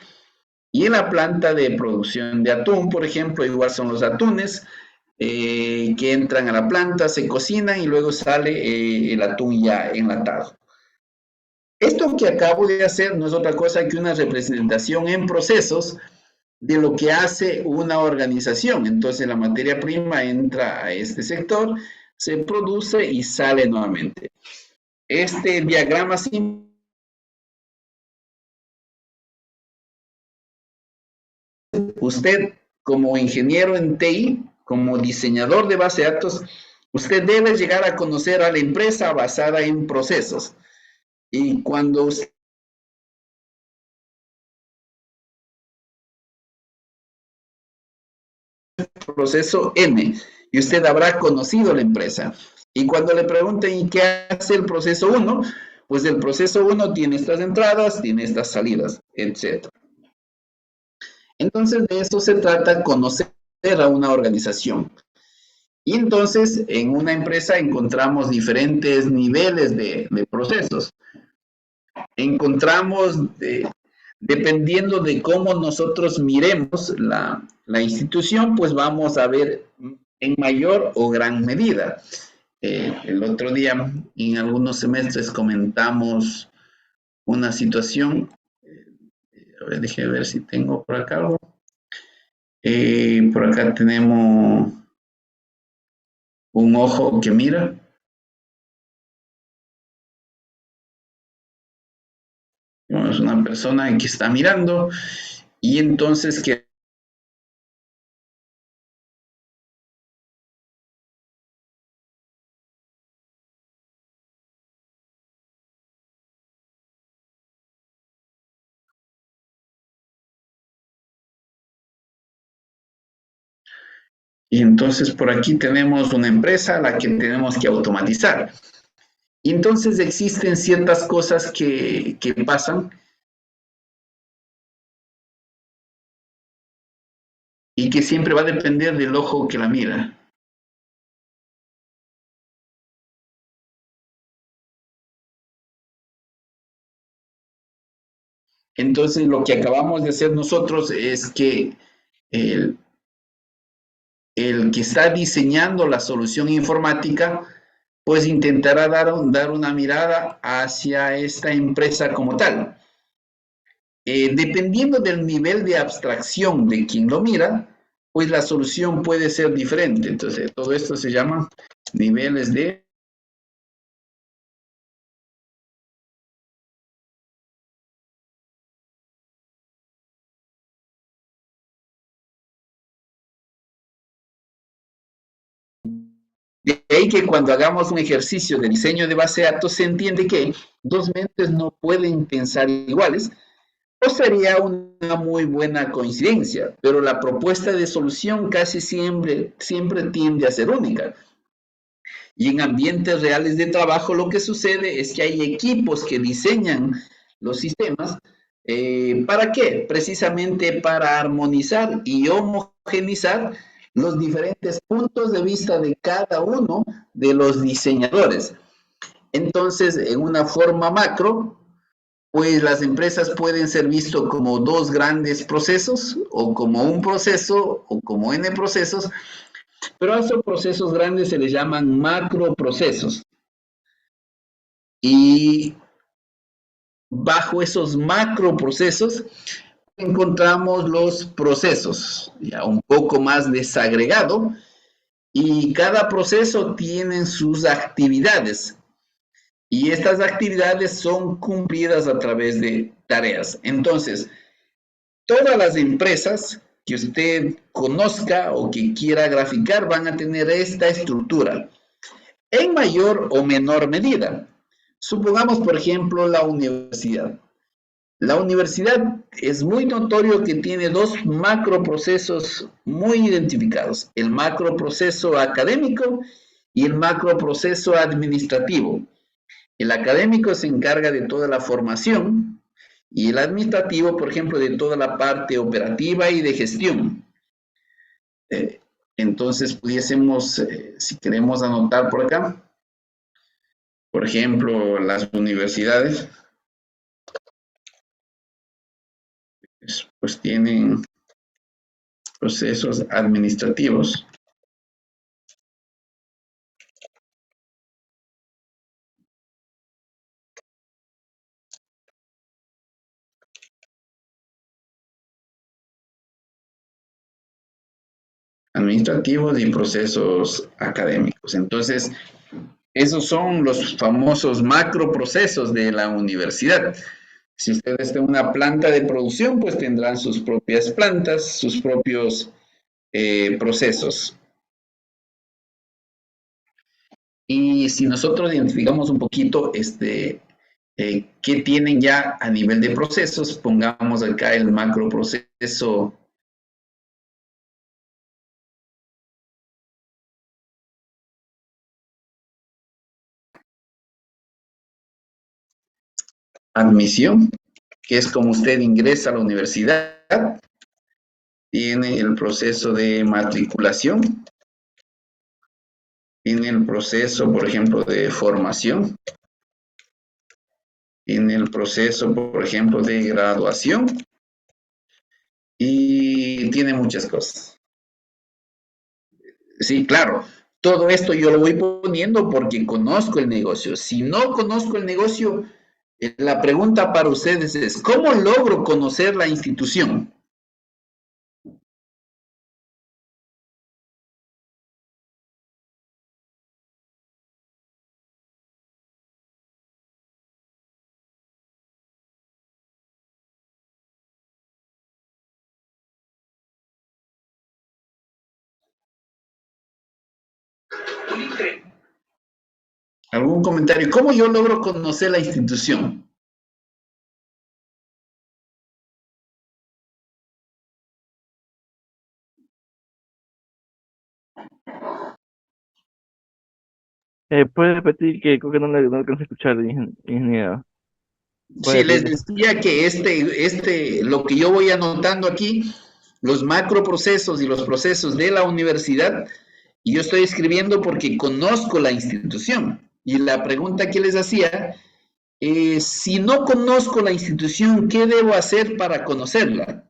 Y en la planta de producción de atún, por ejemplo, igual son los atunes que entran a la planta, se cocinan y luego sale el atún ya enlatado. Esto que acabo de hacer no es otra cosa que una representación en procesos de lo que hace una organización. Entonces la materia prima entra a este sector, se produce y sale nuevamente. Este diagrama simple, usted como ingeniero en TI, como diseñador de base de datos, usted debe llegar a conocer a la empresa basada en procesos. Y cuando usted proceso N, y usted habrá conocido la empresa. Y cuando le pregunten, ¿y qué hace el proceso 1? Pues el proceso 1 tiene estas entradas, tiene estas salidas, etc. Entonces, de eso se trata, conocer a una organización. Y entonces, en una empresa encontramos diferentes niveles de procesos. Encontramos, dependiendo de cómo nosotros miremos la institución, pues vamos a ver en mayor o gran medida. El otro día, en algunos semestres, comentamos una situación. A ver, déjeme ver si tengo por acá algo. Por acá tenemos un ojo que mira. ¿No? Es una persona que está mirando y entonces que y entonces por aquí tenemos una empresa a la que tenemos que automatizar. Y entonces existen ciertas cosas que pasan y que siempre va a depender del ojo que la mira. Entonces, lo que acabamos de hacer nosotros es que el, el que está diseñando la solución informática, pues intentará dar una mirada hacia esta empresa como tal. Dependiendo del nivel de abstracción de quien lo mira, pues la solución puede ser diferente. Entonces, todo esto se llama niveles de ahí que cuando hagamos un ejercicio de diseño de base de datos se entiende que dos mentes no pueden pensar iguales, o sería una muy buena coincidencia, pero la propuesta de solución casi siempre tiende a ser única. Y en ambientes reales de trabajo lo que sucede es que hay equipos que diseñan los sistemas. ¿Para qué? Precisamente para armonizar y homogenizar los diferentes puntos de vista de cada uno de los diseñadores. Entonces, en una forma macro, pues las empresas pueden ser visto como dos grandes procesos o como un proceso o como N procesos, pero a esos procesos grandes se les llaman macroprocesos. Y bajo esos macroprocesos encontramos los procesos, ya un poco más desagregado, y cada proceso tiene sus actividades. Y estas actividades son cumplidas a través de tareas. Entonces, todas las empresas que usted conozca o que quiera graficar van a tener esta estructura en mayor o menor medida. Supongamos, por ejemplo, la universidad. La universidad es muy notorio que tiene dos macroprocesos muy identificados, el macroproceso académico y el macroproceso administrativo. El académico se encarga de toda la formación y el administrativo, por ejemplo, de toda la parte operativa y de gestión. Eh, entonces, pudiésemos, si queremos anotar por acá, por ejemplo, las universidades, pues tienen procesos administrativos, y procesos académicos. Entonces, esos son los famosos macroprocesos de la universidad. Si usted está en una planta de producción, pues tendrán sus propias plantas, sus propios procesos. Y si nosotros identificamos un poquito qué tienen ya a nivel de procesos, pongamos acá el macroproceso admisión, que es como usted ingresa a la universidad, tiene el proceso de matriculación, tiene el proceso, por ejemplo, de formación, tiene el proceso, por ejemplo, de graduación y tiene muchas cosas. Sí, claro, todo esto yo lo voy poniendo porque conozco el negocio. Si no conozco el negocio, la pregunta para ustedes es, ¿cómo logro conocer la institución? ¿Algún comentario? ¿Cómo yo logro conocer la institución? ¿Puede repetir que creo que no alcanzo a escuchar, ingeniero? ¿Puede Si les repetir? decía que lo que yo voy anotando aquí, los macroprocesos y los procesos de la universidad, y yo estoy escribiendo porque conozco la institución. Y la pregunta que les hacía Si no conozco la institución, ¿qué debo hacer para conocerla?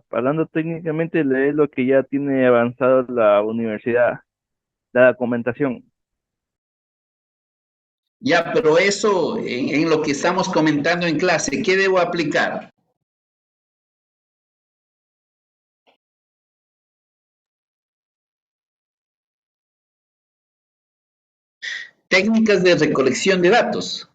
Hablando técnicamente, leer lo que ya tiene avanzado la universidad, la documentación. Ya, pero eso en lo que estamos comentando en clase, ¿qué debo aplicar? Técnicas de recolección de datos.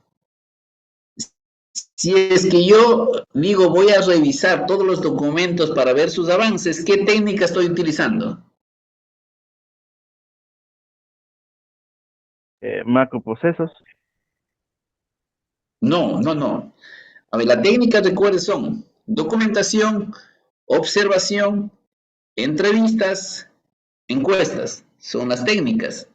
Si es que yo digo voy a revisar todos los documentos para ver sus avances, ¿qué técnica estoy utilizando? Macroprocesos. No, no, no. A ver, las técnicas, recuerden, son documentación, observación, entrevistas, encuestas. Son las técnicas.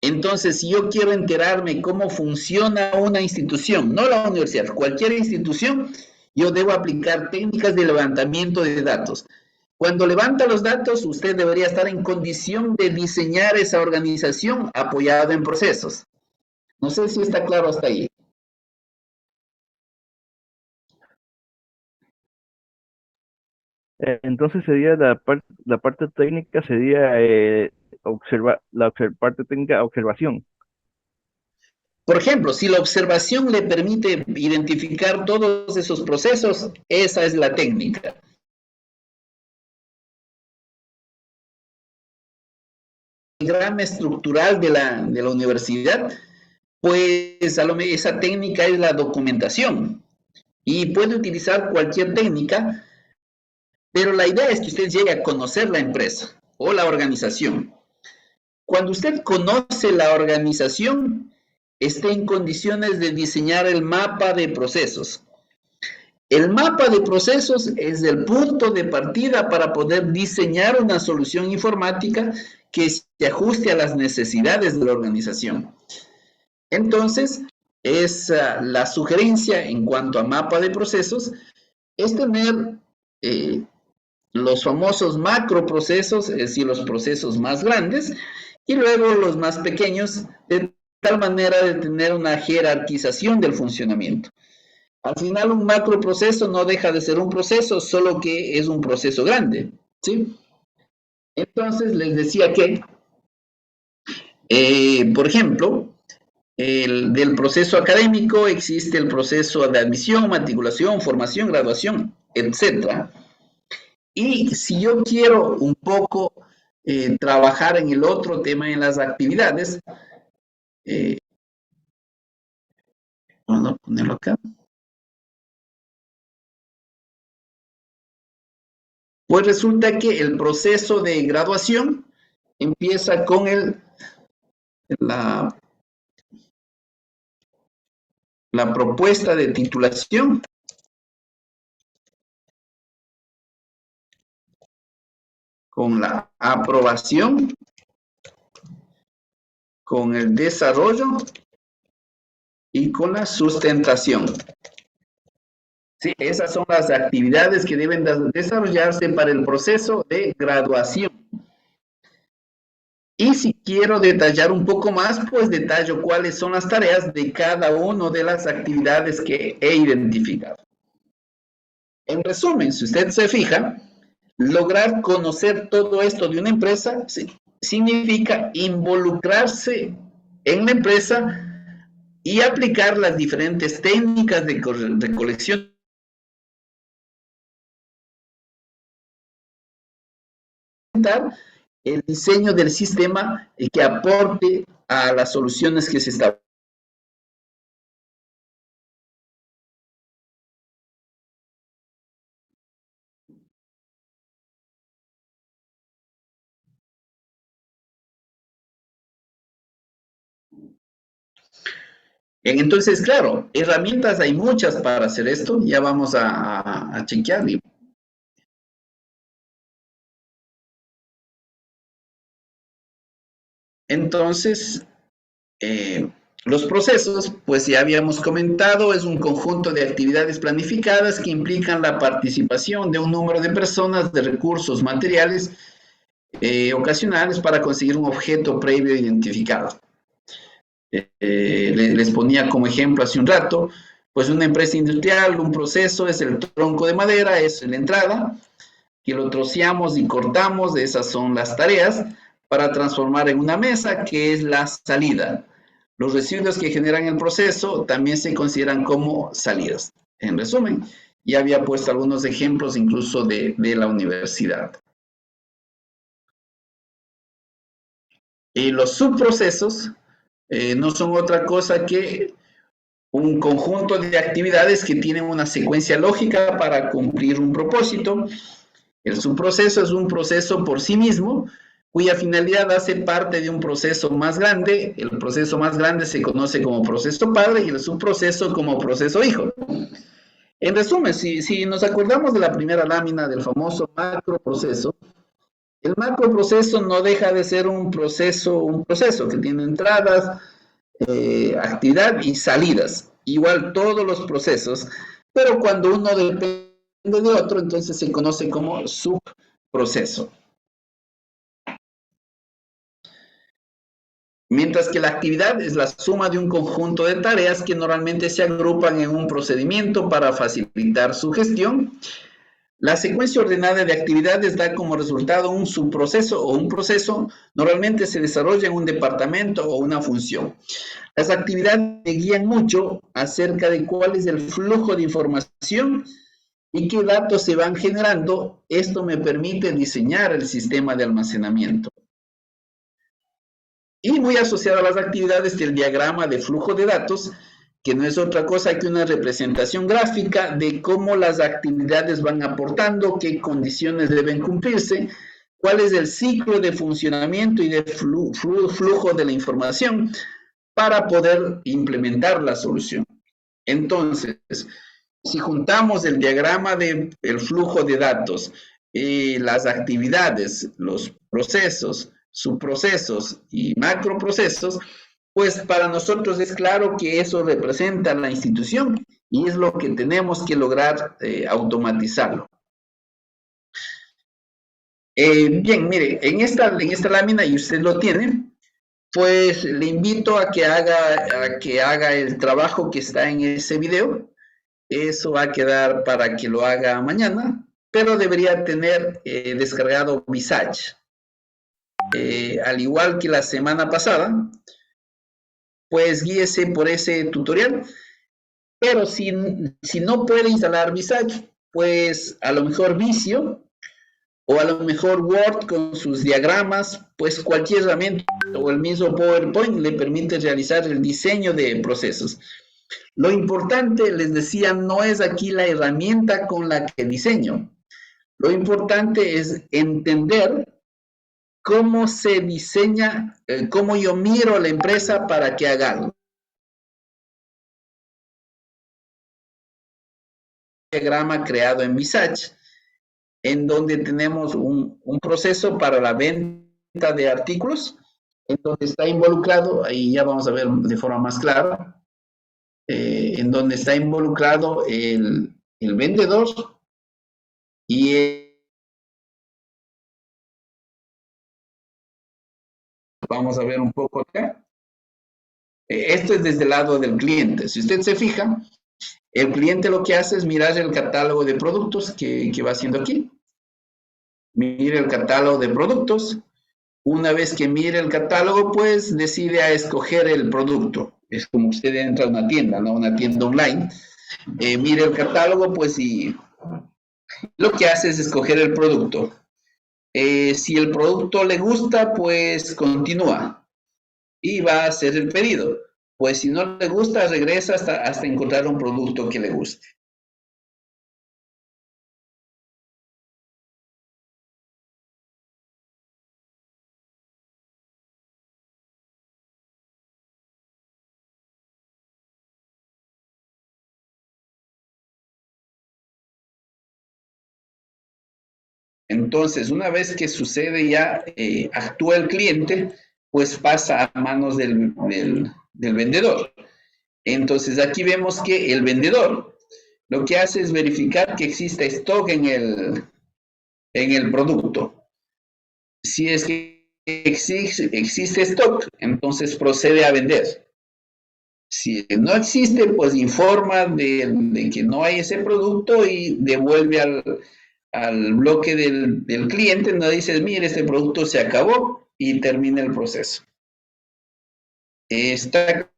Entonces, si yo quiero enterarme cómo funciona una institución, no la universidad, cualquier institución, yo debo aplicar técnicas de levantamiento de datos. Cuando levanta los datos, usted debería estar en condición de diseñar esa organización apoyada en procesos. No sé si está claro hasta ahí. Entonces sería la parte técnica, sería parte técnica, observación. Por ejemplo, si la observación le permite identificar todos esos procesos, esa es la técnica. El diagrama estructural de la universidad, pues esa técnica es la documentación y puede utilizar cualquier técnica, pero la idea es que usted llegue a conocer la empresa o la organización. Cuando usted conoce la organización, está en condiciones de diseñar el mapa de procesos. El mapa de procesos es el punto de partida para poder diseñar una solución informática que se ajuste a las necesidades de la organización. Entonces, la sugerencia en cuanto a mapa de procesos es tener los famosos macroprocesos, es decir, los procesos más grandes, y luego los más pequeños, de tal manera de tener una jerarquización del funcionamiento. Al final, un macroproceso no deja de ser un proceso, solo que es un proceso grande, ¿sí? Entonces, les decía que, por ejemplo, del proceso académico existe el proceso de admisión, matriculación, formación, graduación, etcétera. Y si yo quiero un poco trabajar en el otro tema, en las actividades, eh, vamos a ponerlo acá, pues resulta que el proceso de graduación empieza con la, la propuesta de titulación, con la aprobación, con el desarrollo y con la sustentación. Sí, esas son las actividades que deben desarrollarse para el proceso de graduación. Y si quiero detallar un poco más, pues detallo cuáles son las tareas de cada una de las actividades que he identificado. En resumen, si usted se fija, lograr conocer todo esto de una empresa significa involucrarse en la empresa y aplicar las diferentes técnicas de recolección, el diseño del sistema que aporte a las soluciones que se establecen. Entonces, claro, herramientas hay muchas para hacer esto, ya vamos a chequear. Entonces, los procesos, pues ya habíamos comentado, es un conjunto de actividades planificadas que implican la participación de un número de personas, de recursos materiales, ocasionales para conseguir un objeto previo identificado. Les ponía como ejemplo hace un rato, pues una empresa industrial, un proceso es el tronco de madera, es la entrada, que lo troceamos y cortamos, esas son las tareas, para transformar en una mesa, que es la salida. Los residuos que generan el proceso también se consideran como salidas. En resumen, ya había puesto algunos ejemplos incluso de la universidad. Y los subprocesos no son otra cosa que un conjunto de actividades que tienen una secuencia lógica para cumplir un propósito. El subproceso es un proceso por sí mismo, cuya finalidad hace parte de un proceso más grande. El proceso más grande se conoce como proceso padre y el subproceso como proceso hijo. En resumen, si nos acordamos de la primera lámina del famoso macroproceso, el macroproceso no deja de ser un proceso que tiene entradas, actividad y salidas. Igual todos los procesos, pero cuando uno depende de otro, entonces se conoce como subproceso. Mientras que la actividad es la suma de un conjunto de tareas que normalmente se agrupan en un procedimiento para facilitar su gestión. La secuencia ordenada de actividades da como resultado un subproceso o un proceso. Normalmente se desarrolla en un departamento o una función. Las actividades me guían mucho acerca de cuál es el flujo de información y qué datos se van generando. Esto me permite diseñar el sistema de almacenamiento. Y muy asociado a las actividades del diagrama de flujo de datos, que no es otra cosa que una representación gráfica de cómo las actividades van aportando, qué condiciones deben cumplirse, cuál es el ciclo de funcionamiento y de flujo de la información para poder implementar la solución. Entonces, si juntamos el diagrama del flujo de datos, las actividades, los procesos, subprocesos y macroprocesos, pues para nosotros es claro que eso representa la institución y es lo que tenemos que lograr automatizarlo. Bien, mire, en esta lámina, y usted lo tiene, pues le invito a que haga el trabajo que está en ese video. Eso va a quedar para que lo haga mañana, pero debería tener descargado Visage. Al igual que la semana pasada, pues guíese por ese tutorial. Pero si no puede instalar Visage, pues a lo mejor Visio o a lo mejor Word con sus diagramas, pues cualquier herramienta o el mismo PowerPoint le permite realizar el diseño de procesos. Lo importante, les decía, no es aquí la herramienta con la que diseño. Lo importante es entender cómo se diseña, cómo yo miro a la empresa para que haga algo. Un diagrama creado en Visage, en donde tenemos un proceso para la venta de artículos, en donde está involucrado, ahí ya vamos a ver de forma más clara, en donde está involucrado el vendedor y vamos a ver un poco acá. Esto es desde el lado del cliente. Si usted se fija, el cliente lo que hace es mirar el catálogo de productos que va haciendo aquí. Mire el catálogo de productos. Una vez que mire el catálogo, pues decide a escoger el producto. Es como usted entra a una tienda, ¿no? Una tienda online. Mire el catálogo, pues, y lo que hace es escoger el producto. Si el producto le gusta, pues continúa y va a hacer el pedido. Pues si no le gusta, regresa hasta encontrar un producto que le guste. Entonces, una vez que sucede ya, actúa el cliente, pues pasa a manos del vendedor. Entonces, aquí vemos que el vendedor lo que hace es verificar que exista stock en el producto. Si es que existe stock, entonces procede a vender. Si no existe, pues informa de que no hay ese producto y devuelve al bloque del cliente, no dice, mire, este producto se acabó y termina el proceso. Está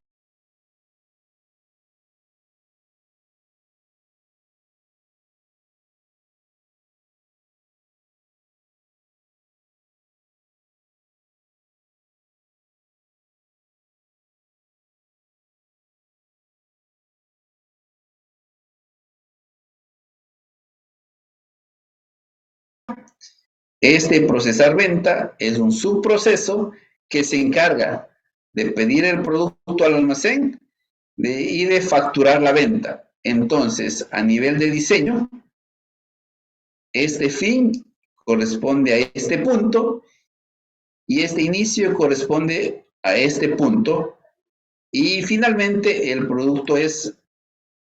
Este procesar venta es un subproceso que se encarga de pedir el producto al almacén y de facturar la venta. Entonces, a nivel de diseño, este fin corresponde a este punto y este inicio corresponde a este punto y finalmente el producto es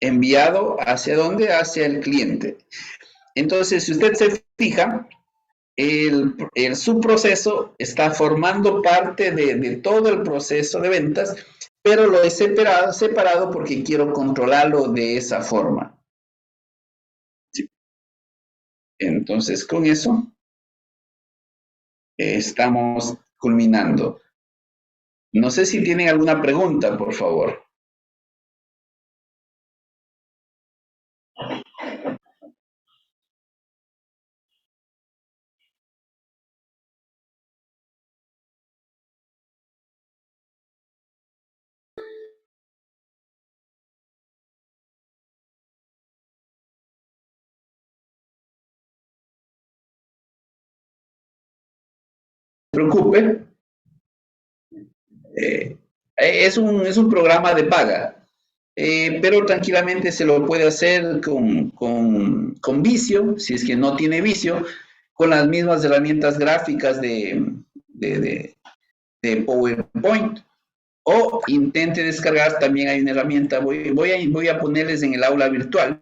enviado hacia dónde? Hacia el cliente. Entonces, si usted se fija, el subproceso está formando parte de todo el proceso de ventas, pero lo he separado porque quiero controlarlo de esa forma. Entonces, con eso estamos culminando. No sé si tienen alguna pregunta, por favor. No se preocupe. Es un programa de paga, pero tranquilamente se lo puede hacer con vicio, si es que no tiene vicio, con las mismas herramientas gráficas de, de PowerPoint. O intente descargar, también hay una herramienta, voy a ponerles en el aula virtual.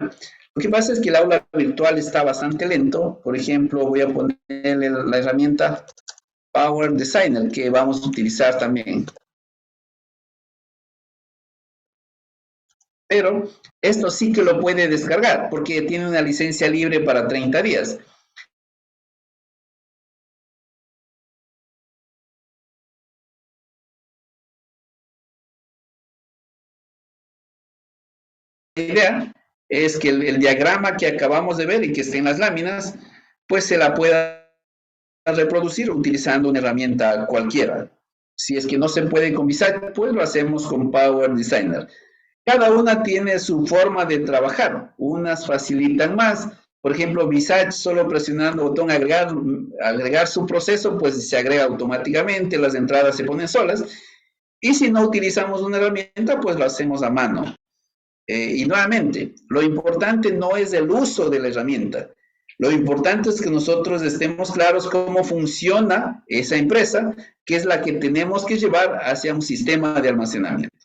Lo que pasa es que el aula virtual está bastante lento. Por ejemplo, voy a ponerle la herramienta Power Designer que vamos a utilizar también. Pero esto sí que lo puede descargar porque tiene una licencia libre para 30 días. La idea es que el diagrama que acabamos de ver y que está en las láminas, pues se la pueda reproducir utilizando una herramienta cualquiera. Si es que no se puede con Visage, pues lo hacemos con Power Designer. Cada una tiene su forma de trabajar. Unas facilitan más. Por ejemplo, Visage, solo presionando el botón agregar su proceso, pues se agrega automáticamente, las entradas se ponen solas. Y si no utilizamos una herramienta, pues lo hacemos a mano. Y nuevamente, lo importante no es el uso de la herramienta. Lo importante es que nosotros estemos claros cómo funciona esa empresa, que es la que tenemos que llevar hacia un sistema de almacenamiento.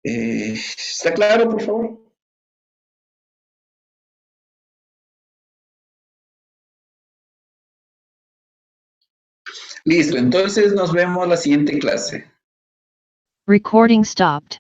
¿Está claro, por favor? Listo, entonces nos vemos la siguiente clase. Recording stopped.